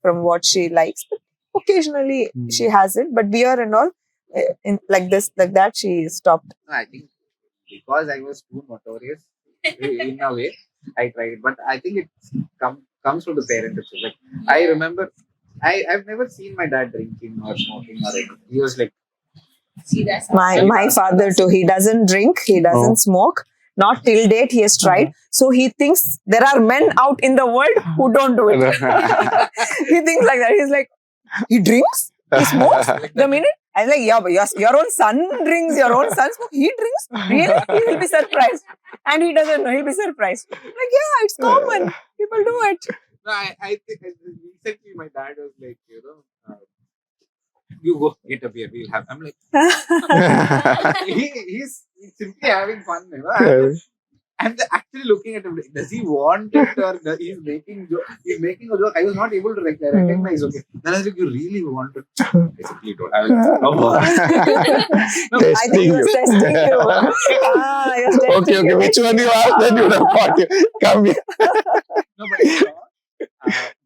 from what she likes. But occasionally she has it. But beer and all, like that, she stopped. I think because I was too notorious in a way, I tried it. But I think it comes from the parent itself. Like I remember I've never seen my dad drinking or smoking or anything. He was like, See, that's My father too. He doesn't drink. He doesn't smoke. Not till date he has tried. So he thinks there are men out in the world who don't do it. He thinks like that. He's like, he drinks, he smokes. The minute I was like, yeah, but your own son drinks, your own son smokes. He drinks, really? He will be surprised, and he doesn't know. He'll be surprised. Like, yeah, it's common. People do it. no, I think recently my dad was like, you go get a beer, we'll have. I'm like, he's simply having fun, I'm actually looking at him. Like, does he want it or he's making he's making a joke? I was not able to recognize. Okay, then I was like, you really want it? I simply don't. I was like, no, I think he was testing you. He was testing Okay, you. which one you asked, then you would have got you. Come here. No, but I saw,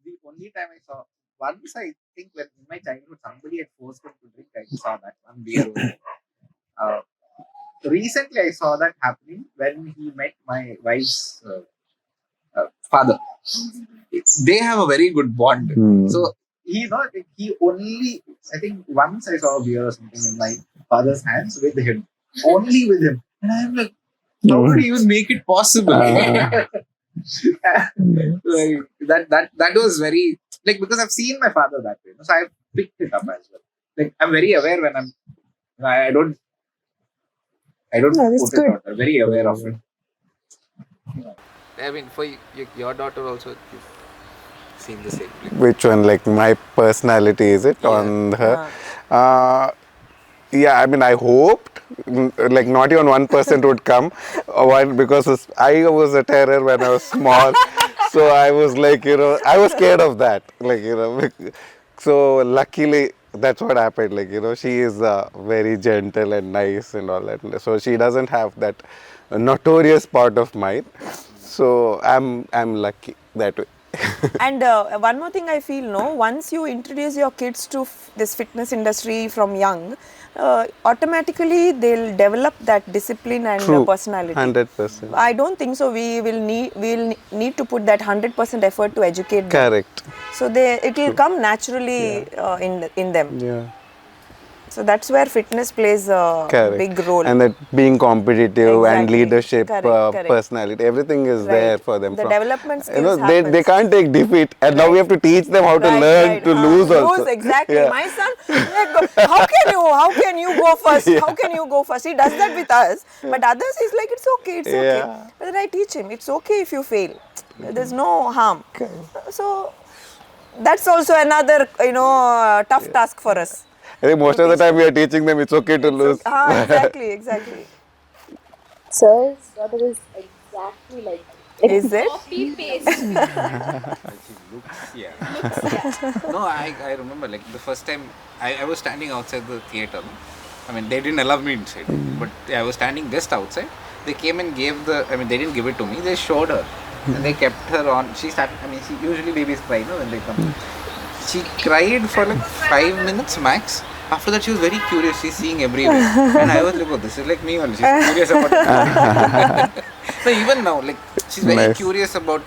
the only time I saw, once I think when in my childhood somebody had forced him to drink, I saw that one beer. Recently, I saw that happening when he met my wife's father. They have a very good bond. So he only, I think once I saw a beer or something in my father's hands with him, only with him, and I'm like, how could he even make it possible? Like, that was very, like, because I've seen my father that way, so I've picked it up as well. Like, I'm very aware when I don't that's put good. it out. I'm very aware of it. I mean, for your daughter also, you've seen the same. Like, Which one? Like my personality, is it on her? Yeah, I mean, I hoped like not even 1% would come. One, because I was a terror when I was small, so I was like, I was scared of that. Like, so luckily that's what happened. Like, she is very gentle and nice and all that. So she doesn't have that notorious part of mine. So I'm lucky that way. And one more thing I feel, once you introduce your kids to this fitness industry from young, automatically they'll develop that discipline and True. personality. 100%. I don't think so. We'll need to put that 100% effort to educate them. Correct. So it will come naturally in them. Yeah. So that's where fitness plays a Correct. big role. And that being competitive and Exactly. leadership, Correct. personality, everything is there for them. The development skills they happens. can't take defeat, and now we have to teach them how to learn to lose also. Exactly. Yeah. My son, like, how can you go first? How can you go first? He does that with us, but others he's like, it's okay. Yeah. But then I teach him, it's okay if you fail. There's no harm. So that's also another tough task for us. I think most of the time we are teaching them it's okay to lose. Exactly. Sir's daughter is exactly like that. Is it? Copy paste. No, I remember, like, the first time I was standing outside the theatre. I mean, they didn't allow me inside, but I was standing just outside. They came and they didn't give it to me. They showed her, and they kept her on. She usually babies cry, when they come. She cried for like 5 minutes max. After that, she was very curious. She's seeing everywhere. And I was like, oh, this is like me only. She's curious about it. So even now, like, she's very curious about,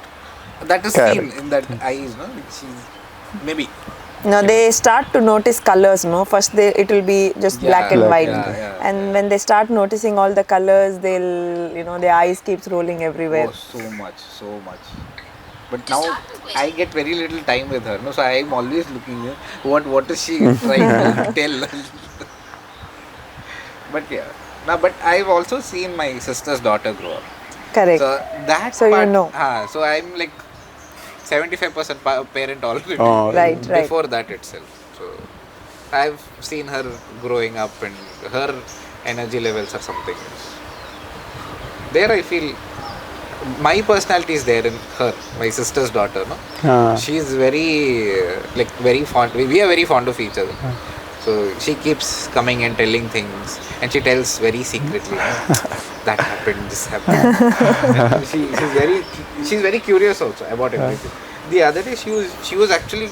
that is seen in that eyes, Like, she's, maybe. No, they start to notice colors, First it will be just black and white. And when they start noticing all the colors, they'll, their eyes keeps rolling everywhere. Oh, so much. But now I get very little time with her, so I am always looking at what is she trying to tell. But but I've also seen my sister's daughter grow up. Correct. So that So part, so I'm like 75% parent already. Right. Before that itself. So I've seen her growing up, and her energy levels are something else. There I feel my personality is there in her, my sister's daughter. She's very fond. We are very fond of each other. So she keeps coming and telling things, and she tells very secretly, that happened, this happened. And she's very curious also about everything. The other day she was actually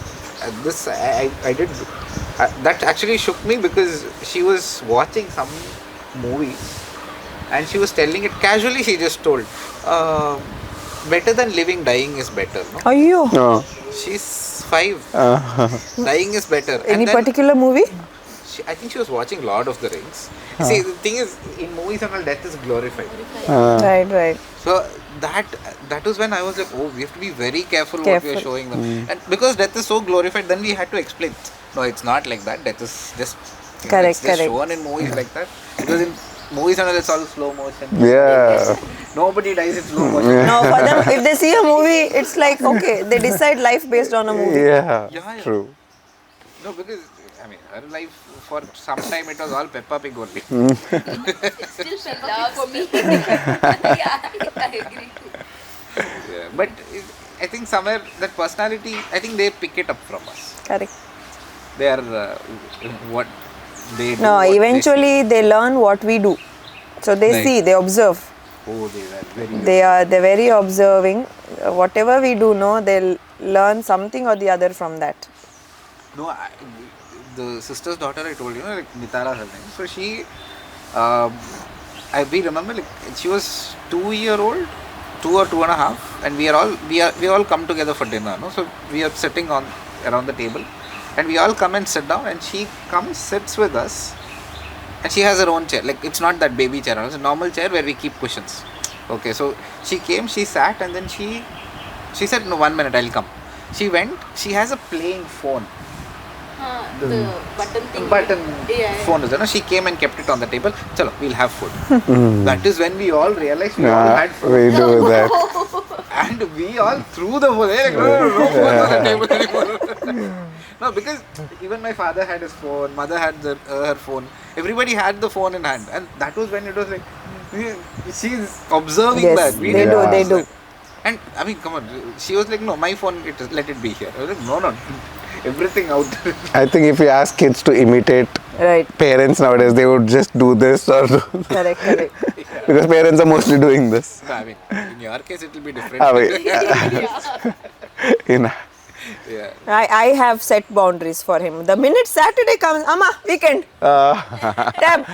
that actually shook me, because she was watching some movie. And she was telling it casually. She just told, better than living, dying is better. No? Are you? No. She's 5. Dying is better. Any And then particular movie? I think she was watching Lord of the Rings. See, the thing is, in movies and all, death is glorified. Right. So that was when I was like, oh, we have to be very careful what we are showing them. And because death is so glorified, then we had to explain, no, it's not like that. Death is just Correct. shown in movies like that. Because in movies and all, it's all slow motion. Yeah. Nobody dies in slow motion. No, for them, if they see a movie, it's like, okay, they decide life based on a movie. Yeah. True. No, because I mean, her life for some time it was all Peppa Pig only. Still love for me. Yeah, I agree. Yeah, but I think somewhere that personality, I think they pick it up from us. Correct. They are what they do. No, what eventually they learn what we do. So they Right. see, they observe. Oh, they are very. They're very observing. Whatever we do, no, they'll learn something or the other from that. No, the sister's daughter I told you, like Nitara her name. So she, we remember like she was 2-year-old, 2 or 2.5, and we all come together for dinner. No, so we are sitting around the table, and we all come and sit down, and she comes sits with us, and she has her own chair. Like it's not that baby chair, it's a normal chair where we keep cushions. Okay, so she came, she sat, and then she said, no, 1 minute, I'll come. She went. She has a playing phone. The button thing. Yeah. Phone is there. No? She came and kept it on the table. Chalo, we'll have food. That is when we all realized we all had food. We do that. And we all threw the phone. Like, no phone on the table anymore. No, because even my father had his phone, mother had her phone. Everybody had the phone in hand. And that was when it was like, she's observing Yes, that. We they didn't do, they observe do. that. And I mean, come on. She was like, no, my phone, let it be here. I was like, no. Everything out there. I think if you ask kids to imitate Right. parents nowadays, they would just do this or do Correct. because parents are mostly doing this. No, I mean, in your case, it will be different. You know. Yeah. I have set boundaries for him. The minute Saturday comes, Amma, weekend. Tab.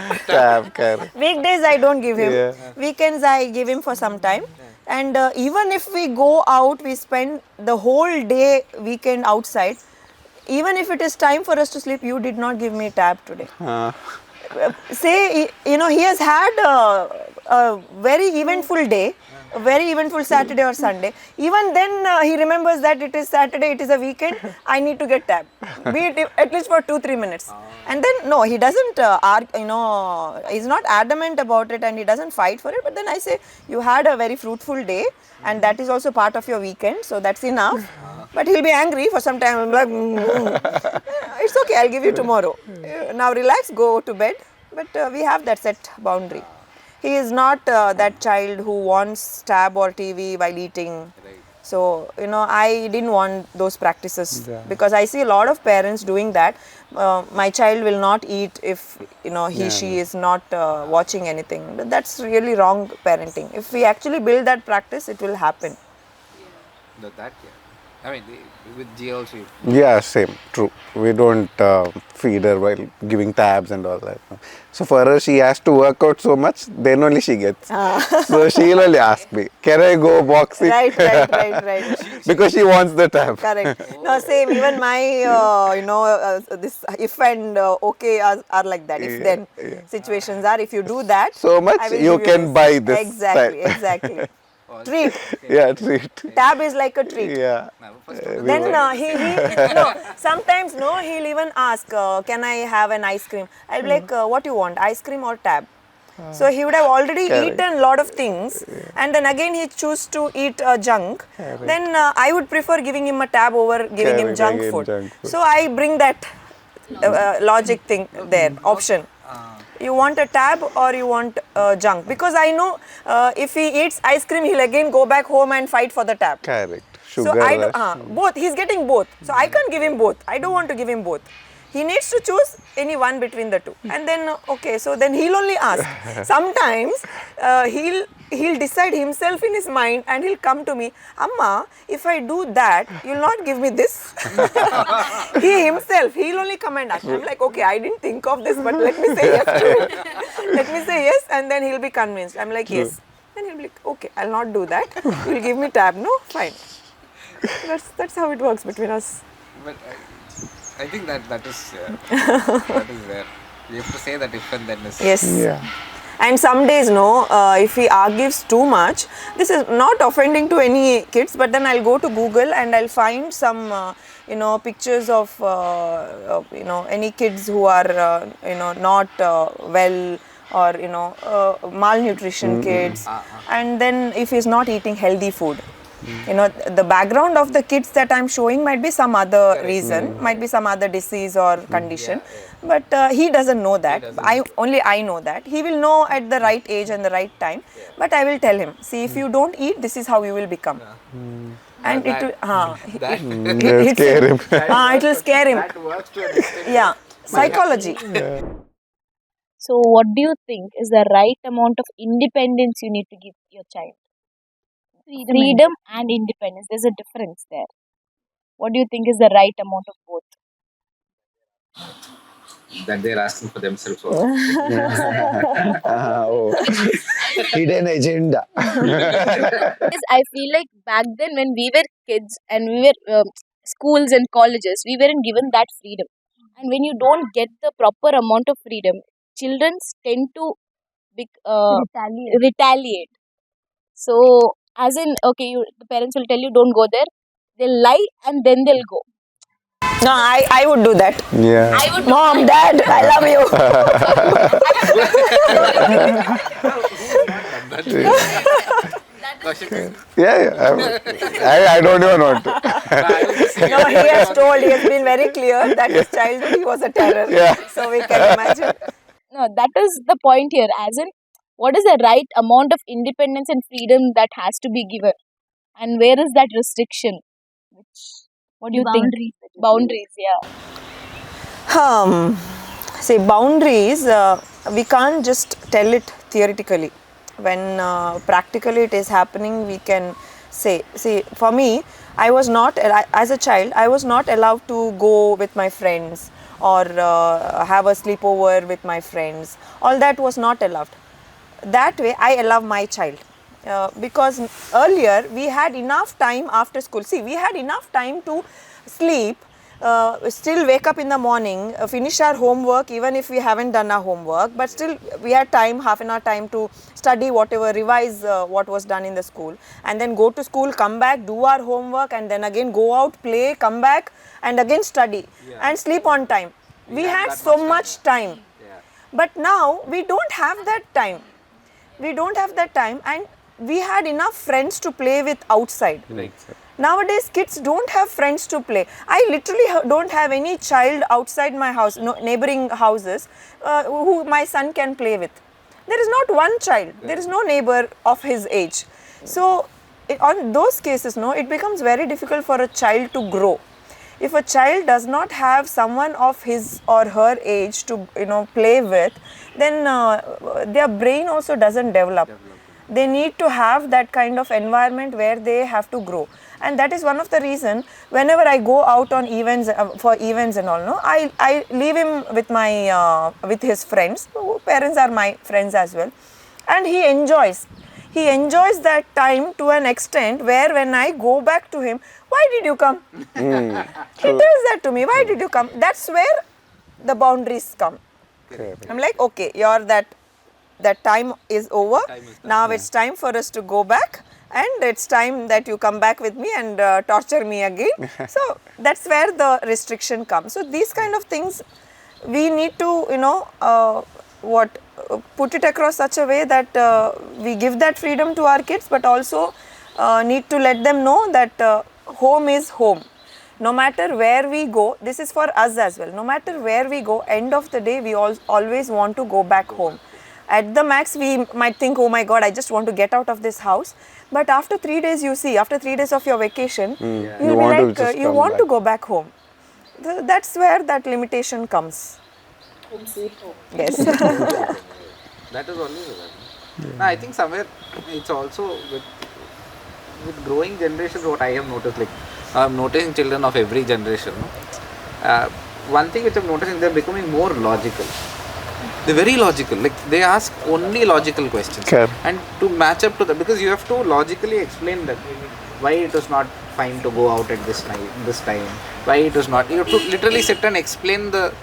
Correct. Weekdays I don't give him. Yeah. Weekends I give him for some time. And even if we go out, we spend the whole day weekend outside. Even if it is time for us to sleep, you did not give me tab today. Say, he has had a very eventful day, a very eventful Saturday or Sunday. Even then, he remembers that it is Saturday, it is a weekend, I need to get tab. Be it at least for 2-3 minutes. And then, no, he doesn't, he's not adamant about it and he doesn't fight for it. But then I say, you had a very fruitful day and that is also part of your weekend, so that's enough. But he'll be angry for some time. I'm like, it's okay, I'll give you tomorrow. Now relax, go to bed. But we have that set boundary. He is not that child who wants tab or TV while eating. So, I didn't want those practices because I see a lot of parents doing that. My child will not eat if, she is not watching anything. But that's really wrong parenting. If we actually build that practice, it will happen. Yeah. I mean, with G also. Yeah, same. True. We don't feed her while giving tabs and all that. So for her, she has to work out so much, then only she gets. So she'll only ask me, can I go boxing? Right. Because she wants the tab. Correct. No, same. Even my, this if and okay are like that. If then situations are, if you do that, So much I will you give can buy this. Exactly. Treat. Yeah, treat. Tab is like a treat. Yeah. Then sometimes he'll even ask, can I have an ice cream? I'll be like, what you want, ice cream or tab? So he would have already eaten a lot of things and then again he choose to eat junk. Then I would prefer giving him a tab over giving him junk food. So I bring that logic thing there, option. You want a tab or you want junk? Because I know if he eats ice cream, he'll again go back home and fight for the tab. Correct. So both. He's getting both. So I can't give him both. I don't want to give him both. He needs to choose any one between the two. And then, okay, so then he'll only ask. Sometimes he'll decide himself in his mind and he'll come to me, Amma, if I do that, you'll not give me this. He'll only come and ask. I'm like, okay, I didn't think of this, but let me say yes to it. Let me say yes and then he'll be convinced. I'm like, yes. Then he'll be like, okay, I'll not do that. You'll give me tab, no? Fine. That's how it works between us. But I think that is there. You have to say that if and then is. Yes. Yeah. And some days, no, if he argues too much, this is not offending to any kids, but then I'll go to Google and I'll find some, pictures of, any kids who are, not well or, malnutrition kids. And then if he's not eating healthy food, the background of the kids that I'm showing might be some other reason, might be some other disease or condition. But he doesn't know that. I know that. He will know at the right age and the right time. But I will tell him, see, if you don't eat, this is how you will become. And it will Scare him. it will scare him. That works to an extent. Yeah, psychology. So, what do you think is the right amount of independence you need to give your child? Freedom and independence. There's a difference there. What do you think is the right amount of both? That they're asking for themselves also. Hidden agenda. Because I feel like back then when we were kids and we were schools and colleges, we weren't given that freedom. And when you don't get the proper amount of freedom, children tend to retaliate. So, as in, okay, the parents will tell you don't go there. They'll lie and then they'll go. No, I would do that. Yeah. I would Mom, Dad, I love you. I don't even want to. No, he has been very clear that his childhood he was a terror. Yeah. So we can imagine. No, that is the point here. As in, what is the right amount of independence and freedom that has to be given? And where is that restriction? What do you think? Boundaries, yeah. See, boundaries, we can't just tell it theoretically. When practically it is happening, we can say, see, for me, I was not, as a child, I was not allowed to go with my friends or have a sleepover with my friends. All that was not allowed. That way, I allow my child. Because earlier we had enough time after school. See, we had enough time to sleep, still wake up in the morning, finish our homework even if we haven't done our homework, but still we had time, half an hour time to study whatever, revise what was done in the school, and then go to school, come back, do our homework, and then again go out, play, come back and again study and sleep on time. We had so much time. But now we don't have that time. We don't have that time, and we had enough friends to play with outside. Nowadays, kids don't have friends to play. I literally don't have any child outside my house, no, neighboring houses, who my son can play with. There is not one child. There is no neighbor of his age. So, on those cases, no, it becomes very difficult for a child to grow. If a child does not have someone of his or her age to play with, then their brain also doesn't develop. They need to have that kind of environment where they have to grow. And that is one of the reasons whenever I go out on events, for events and all, no, I leave him with my with his friends. Parents are my friends as well, and he enjoys that time to an extent where when I go back to him, why did you come? He tells that to me, why did you come? That's where the boundaries come. I'm like, okay, that time is over. Now it's time for us to go back, and it's time that you come back with me and torture me again. So that's where the restriction comes. So these kind of things we need to put it across such a way that we give that freedom to our kids, but also need to let them know that home is home. No matter where we go, this is for us as well. No matter where we go, end of the day we always want to go back home. At the max, we might think, oh my God, I just want to get out of this house. But after 3 days, after 3 days of your vacation, you'll be like, you want to go back home. That's where that limitation comes. Yes. That is always that. No, I think somewhere it's also with growing generations, what I have noticed, like I'm noticing children of every generation. One thing which I'm noticing, they're becoming more logical. They're very logical. Like they ask only logical questions. Correct. And to match up to that, because you have to logically explain that why it was not fine to go out at this night, this time. Why it was not. You have to literally sit and explain the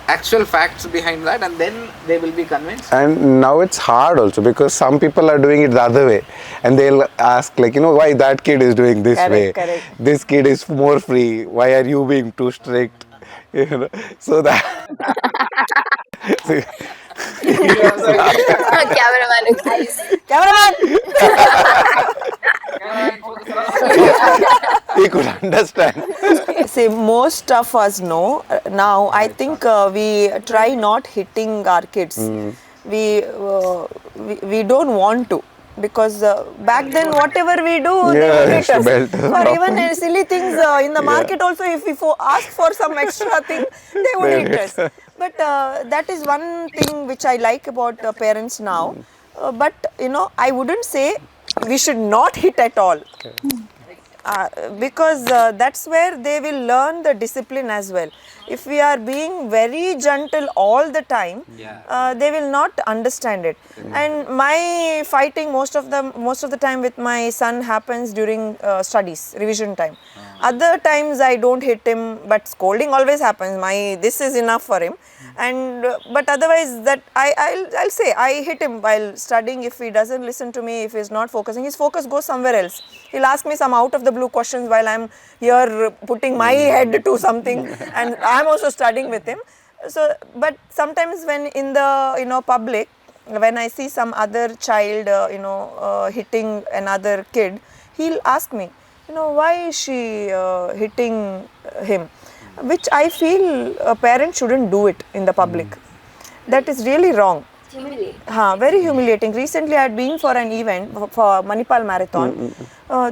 actual facts behind that, and then they will be convinced. And now it's hard also because some people are doing it the other way, and they'll ask like, why that kid is doing this way. Correct. This kid is more free. Why are you being too strict? So that. Cameraman. He could understand. See, most of us know now. I think we try not hitting our kids. We don't want to, because back then whatever we do, they would hit us. belt For even silly things in the market also, if we ask for some extra thing, they would hit us. But that is one thing which I like about parents now. But I wouldn't say we should not hit at all. Because that's where they will learn the discipline as well. If we are being very gentle all the time, they will not understand it. And my fighting most of the time with my son happens during studies, revision time. Other times I don't hit him, but scolding always happens. This is enough for him. And but otherwise that I'll say I hit him while studying. If he doesn't listen to me, if he's not focusing, his focus goes somewhere else. He'll ask me some out of the blue questions while I'm here putting my head to something, and I'm also studying with him. So, but sometimes when in the public, when I see some other child hitting another kid, he'll ask me, why is she hitting him? Which I feel a parent shouldn't do it in the public. That is really wrong. Very humiliating. Recently I had been for an event for Manipal Marathon.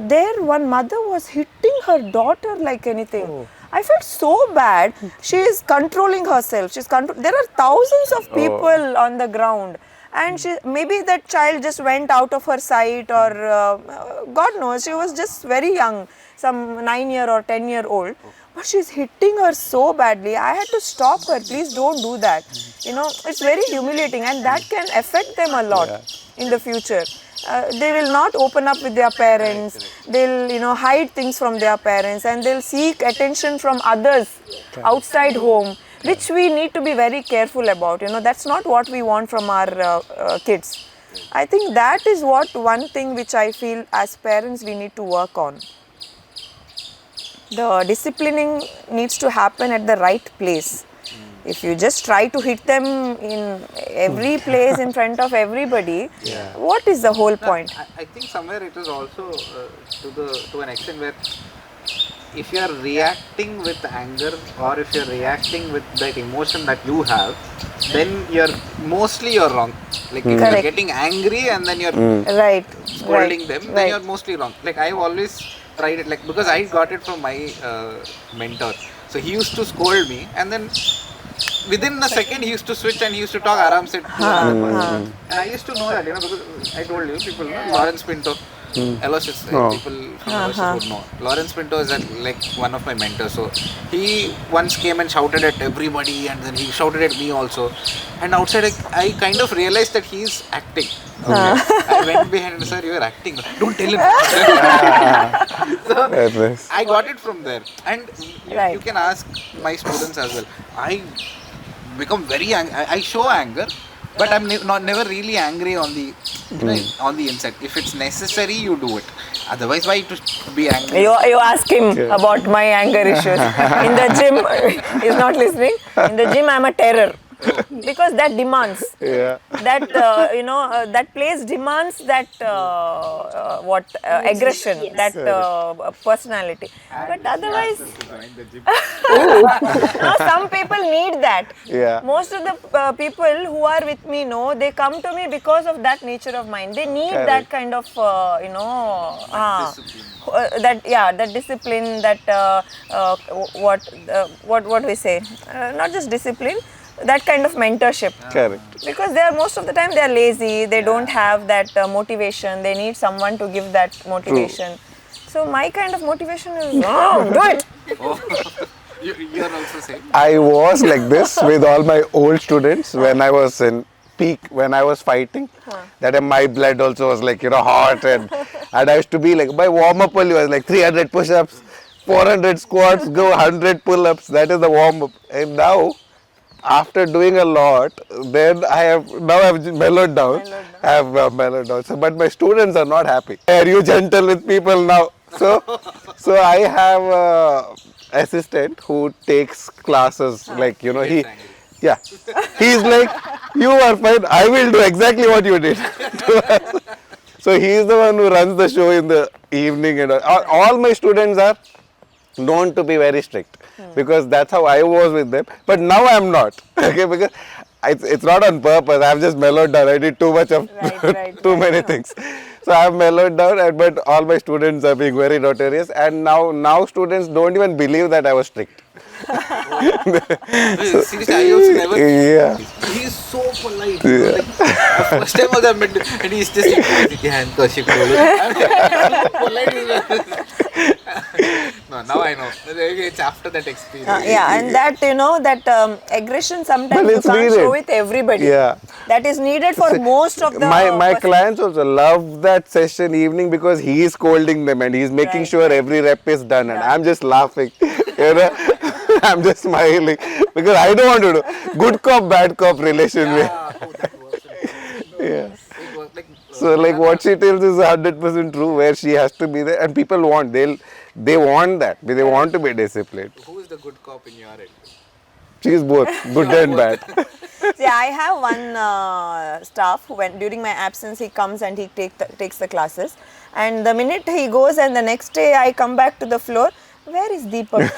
There one mother was hitting her daughter like anything. I felt so bad. She is controlling herself. There are thousands of people on the ground. And maybe that child just went out of her sight, or God knows, she was just very young, some 9-year or 10-year-old. But she's hitting her so badly. I had to stop her. Please don't do that. It's very humiliating, and that can affect them a lot in the future. They will not open up with their parents. They'll hide things from their parents, and they'll seek attention from others outside home, which we need to be very careful about. That's not what we want from our kids. I think that is one thing which I feel as parents we need to work on. The disciplining needs to happen at the right place. If you just try to hit them in every place in front of everybody, what is the whole point? I think somewhere it is also to an extent where if you are reacting with anger, or if you are reacting with that emotion that you have, then you're wrong. Like if you're getting angry and then you're scolding them, then you're mostly wrong. Like I've always tried it, like because I got it from my mentor. So he used to scold me, and then within a second he used to switch and he used to talk aram se. And I used to know that, because I told you, people know Lawrence Pinto. Aloysius, people from Aloysius would know. Lawrence Pinto is like one of my mentors. So he once came and shouted at everybody, and then he shouted at me also. And outside I kind of realized that he's acting. I went behind and said, "You are acting. Don't tell him." So I got it from there. And you can ask my students as well. I become very angry. I show anger, but I'm never really angry on the inside. If it's necessary, you do it. Otherwise, why to be angry? You ask him about my anger issues. In the gym, he's not listening. In the gym, I'm a terror. Because that demands. That that place demands that aggression, that personality. But otherwise, some people need that. Most of the people who are with me they come to me because of that nature of mine. They need that kind of that discipline, that what we say, not just discipline, that kind of mentorship. Correct. Because most of the time they are lazy, they don't have that motivation, they need someone to give that motivation. So my kind of motivation is, do it. You're also saying. I was like this with all my old students when I was in peak, when I was fighting. That time my blood also was like, hot, and I used to be like, my warm up only was like 300 push ups, 400 squats, go 100 pull ups. That is the warm up. And now, after doing a lot, then I've mellowed down. I have mellowed down. So, but my students are not happy. Are you gentle with people now? So I have a assistant who takes classes. Like he, yeah, he's like, you are fine. I will do exactly what you did. So he's the one who runs the show in the evening, and all my students are known to be very strict because that's how I was with them. But now I'm not. Okay, because it's not on purpose. I've just mellowed down. I did too much of too many things. So I've mellowed down, but all my students are being very notorious. And now students don't even believe that I was strict. Seriously, I also never. Yeah. He's so polite. Like, the first time I met him, and he's just like, yeah, Kaushik Boloor. I'm polite. No, now I know. It's after that experience. Yeah, and that that aggression sometimes But you it's can't needed. show with everybody. Yeah. That is needed for most of the My clients also love that session evening because he is scolding them and he's making Right, sure every rep is done, and I'm just laughing. I'm just smiling because I don't want to do good cop bad cop relation. Yeah. It was like, So like what she tells is 100% true, where she has to be there, and people want they want that. They want to be disciplined. who is the good cop in your end? She is both good and bad. See, I have one staff who, when during my absence, he comes and he takes the classes. And the minute he goes, and the next day I come back to the floor, where is Deepak?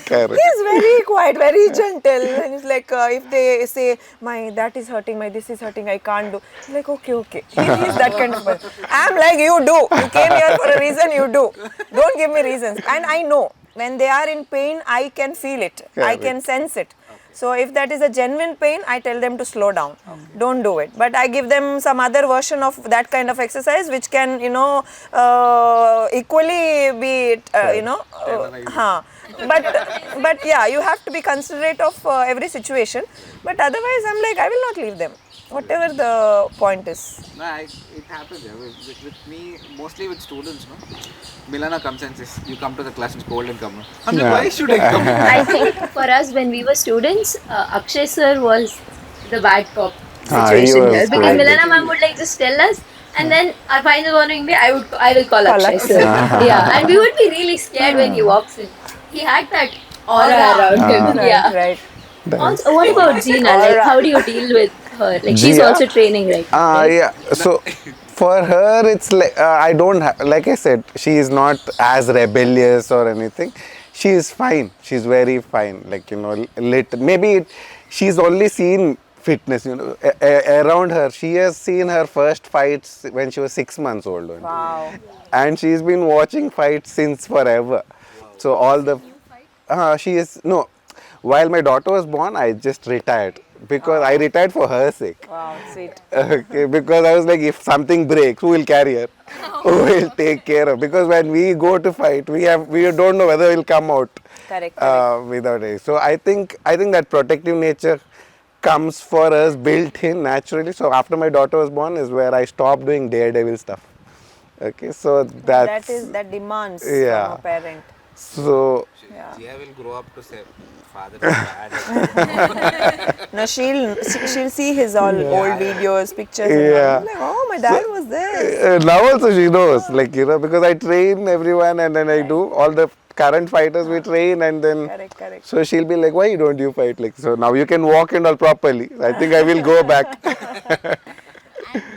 Correct. He's very quiet, very gentle, and he's like, if they say, my that is hurting, my this is hurting, I can't do. He's like, okay. He is that kind of person. I'm like, you do. You came here for a reason, you do. Don't give me reasons. And I know when they are in pain, I can feel it. I can sense it. So if that is a genuine pain, I tell them to slow down. Don't do it. But I give them some other version of that kind of exercise, which can, equally be, but yeah, you have to be considerate of every situation. But otherwise, I'm like, I will not leave them, whatever the point is. No, it happens. Yeah. With me, mostly with students, no. Milana comes and says, "You come to the class and scold and come." I'm like, why should I come? I think for us, when we were students, Akshay sir was the bad cop He situation was here, because right. Milana ma'am would like just tell us, and then our final warning day, I will call Akshay sir. Yeah, and we would be really scared when he walks in. He had that aura around him. Yeah. Right. Also, what about Zina? Like, how do you deal with her? Like, she's Jia? also training, right? Yeah. So for her, it's like I don't like I said, she is not as rebellious or anything. She is fine. She's very fine. Like she's only seen fitness. Around her, she has seen her first fights when she was 6 months old. Only. Wow. And she's been watching fights since forever. So all the she is no. While my daughter was born, I just retired because I retired for her sake. Wow, sweet. Okay, because I was like, if something breaks, who will carry her? Who will take care of? Because when we go to fight, we don't know whether we'll come out Correct. without it. So I think that protective nature comes for us built in naturally. So after my daughter was born is where I stopped doing daredevil stuff. Okay, so that demands Yeah. from a parent. So Jia will grow up to say, father is bad. No, she'll see his all old videos, pictures. Yeah. And all. Like, oh, my dad was there. now also she knows, because I train everyone and then I do all the current fighters we train, and then Correct. so she'll be like, why don't you fight? Like, so now you can walk and all properly. I think I will go back. And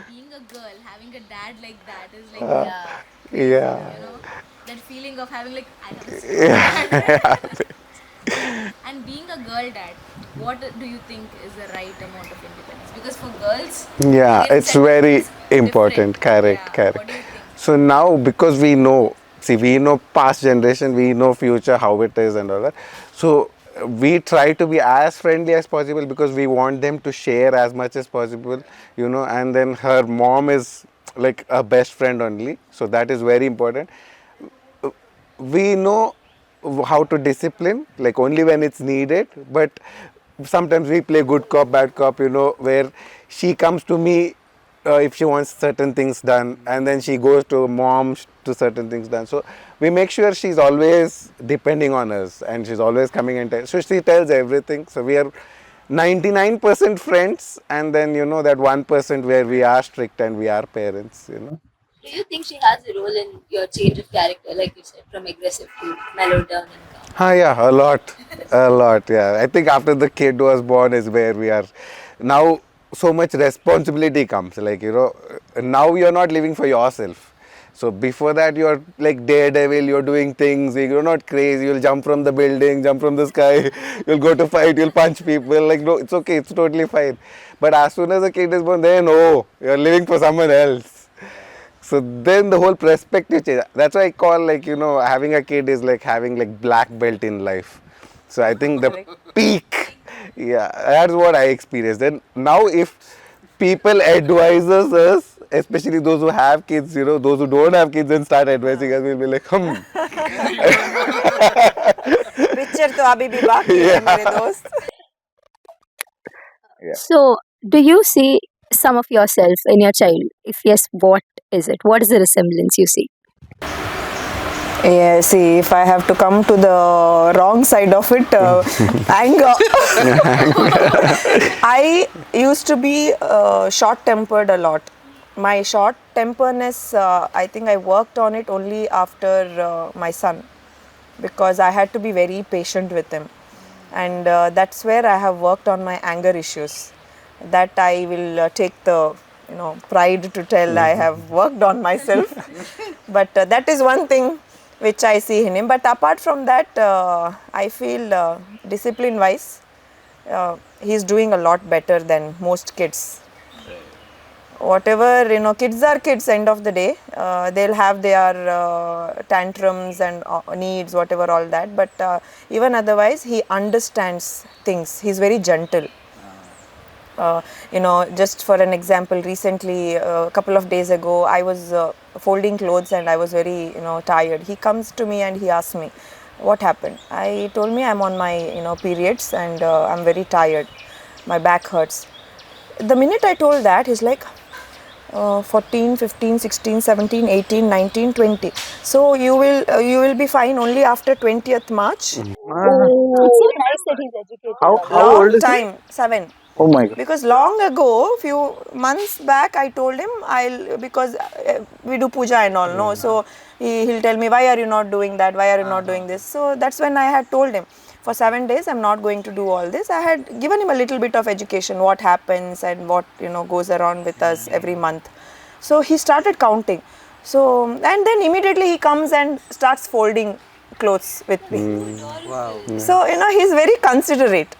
being a girl, having a dad like that is like, Yeah. that feeling of having like, I have a And being a girl dad, what do you think is the right amount of independence? Because for girls, Yeah, their it's setting very is important. different. Correct. Yeah, what do you think? So now, because we know past generation, we know future, how it is and all that. So we try to be as friendly as possible because we want them to share as much as possible, and then her mom is like a best friend only. So that is very important. We know how to discipline, like only when it's needed. But sometimes we play good cop, bad cop, where she comes to me if she wants certain things done, and then she goes to mom to certain things done. So we make sure she's always depending on us, and she's always coming and so she tells everything. So we are 99% friends, and then that 1% where we are strict and we are parents. Do you think she has a role in your change of character, like you said, from aggressive to mellowed down and calm? Yeah, a lot, a lot. Yeah, I think after the kid was born is where we are now. So much responsibility comes. Like now you're not living for yourself. So before that, you're like daredevil. You're doing things. You're not crazy. You'll jump from the building, jump from the sky. You'll go to fight. You'll punch people. Like no, it's okay. It's totally fine. But as soon as the kid is born, then you're living for someone else. So then the whole perspective change. That's why I call having a kid is like having like black belt in life. So I think the peak, yeah, that's what I experienced. Then now if people advises us, especially those who have kids, those who don't have kids and start advising us, we'll be like, Picture तो अभी भी बाकी है मेरे दोस्त. So, do you see some of yourself in your child? If yes, what is it? What is the resemblance you see? Yeah, see, if I have to come to the wrong side of it, anger. I used to be short-tempered a lot. My short-temperness, I think I worked on it only after my son, because I had to be very patient with him. And that's where I have worked on my anger issues. That I will take the pride to tell I have worked on myself. But that is one thing which I see in him. But apart from that, I feel discipline wise, he's doing a lot better than most kids. Whatever, kids are kids, end of the day. They'll have their tantrums and needs, whatever, all that. But even otherwise, he understands things. He's very gentle. Just for an example, recently, a couple of days ago, I was folding clothes and I was very, tired. He comes to me and he asks me, what happened? I told me I'm on my, periods and I'm very tired. My back hurts. The minute I told that, he's like, 14, 15, 16, 17, 18, 19, 20. So you will be fine only after 20th March. It's so nice that he's educated. How old Long is he? time, 7. Oh my God. Because long ago, few months back, I told him because we do puja and all, no. So he'll tell me, why are you not doing that? Why are you not doing this? So that's when I had told him, for 7 days, I'm not going to do all this. I had given him a little bit of education, what happens and what goes around with us every month. So he started counting. So and then immediately he comes and starts folding clothes with me. Wow. So he's very considerate.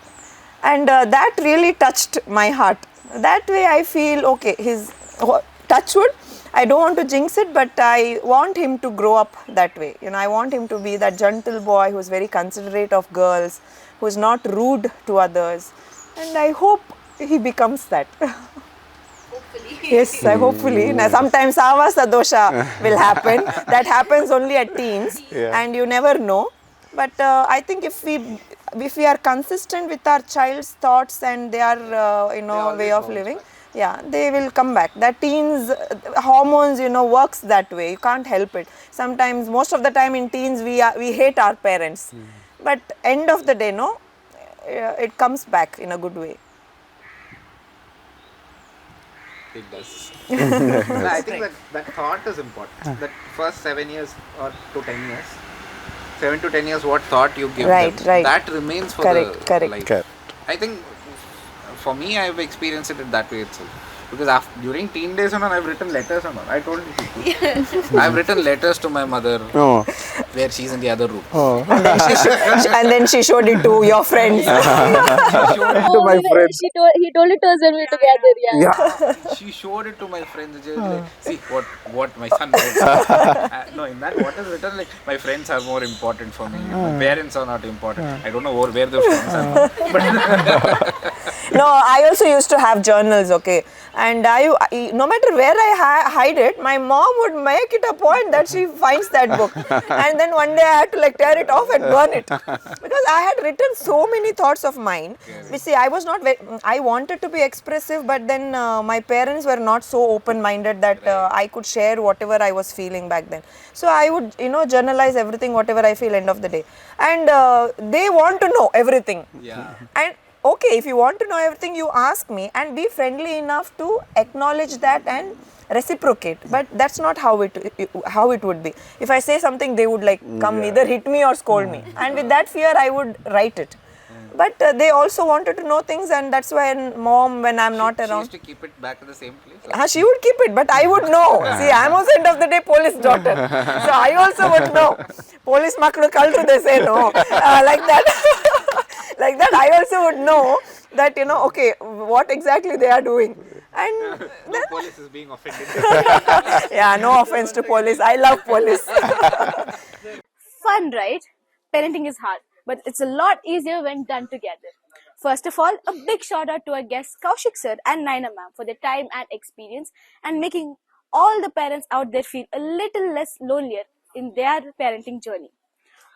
And that really touched my heart. That way I feel, okay, his touch wood, I don't want to jinx it, but I want him to grow up that way. I want him to be that gentle boy who's very considerate of girls, who's not rude to others. And I hope he becomes that. Hopefully. Yes, hopefully. Now, sometimes savasa dosha will happen. That happens only at teens, and you never know. But I think if we are consistent with our child's thoughts and their way of living, they will come back. That teens hormones works that way. You can't help it. Sometimes, most of the time in teens we hate our parents, but end of the day, it comes back in a good way. It does. I think that thought is important. That first 7 years or to 10 years, 7 to 10 years, what thought you give them, that remains for the life. Correct. I think for me, I've experienced it that way itself. Because during teen days and all, I've written letters and all. I told you people. I've written letters to my mother where she's in the other room. And then she showed it to your friends. To my friends. He told it to us when we were together. She showed it to my friends. And she was like, see what my son wrote. No, in that, what is written, like, my friends are more important for me. My parents are not important. I don't know where the friends are. But no, I also used to have journals, okay. And no matter where I hide it, my mom would make it a point that she finds that book. And and then one day I had to like tear it off and burn it because I had written so many thoughts of mine. You see, I was not I wanted to be expressive, but then my parents were not so open-minded that I could share whatever I was feeling back then. So I would, journalize everything, whatever I feel end of the day, and they want to know everything. Yeah. And okay, if you want to know everything, you ask me and be friendly enough to acknowledge that and reciprocate. But that's not how it would be. If I say something, they would like come either hit me or scold me, and with that fear I would write it. But they also wanted to know things, and that's why mom, when I'm not She around, used to keep it back to the same place. she would keep it, but I would know. See, I'm also end of the day police daughter, so I also would know. Police maklu kalru, they say no, like that. Like that, I also would know that okay, what exactly they are doing, and No police is being offended. yeah, no offense to police. I love police. Fun, right? Parenting is hard, but it's a lot easier when done together. First of all, a big shout out to our guests Kaushik sir and Nayana ma'am for their time and experience and making all the parents out there feel a little less lonelier in their parenting journey.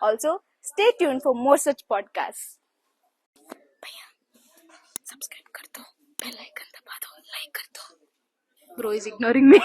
Also, stay tuned for more such podcasts. Subscribe kar do, bell icon daba do, like kar do. Bro is ignoring me.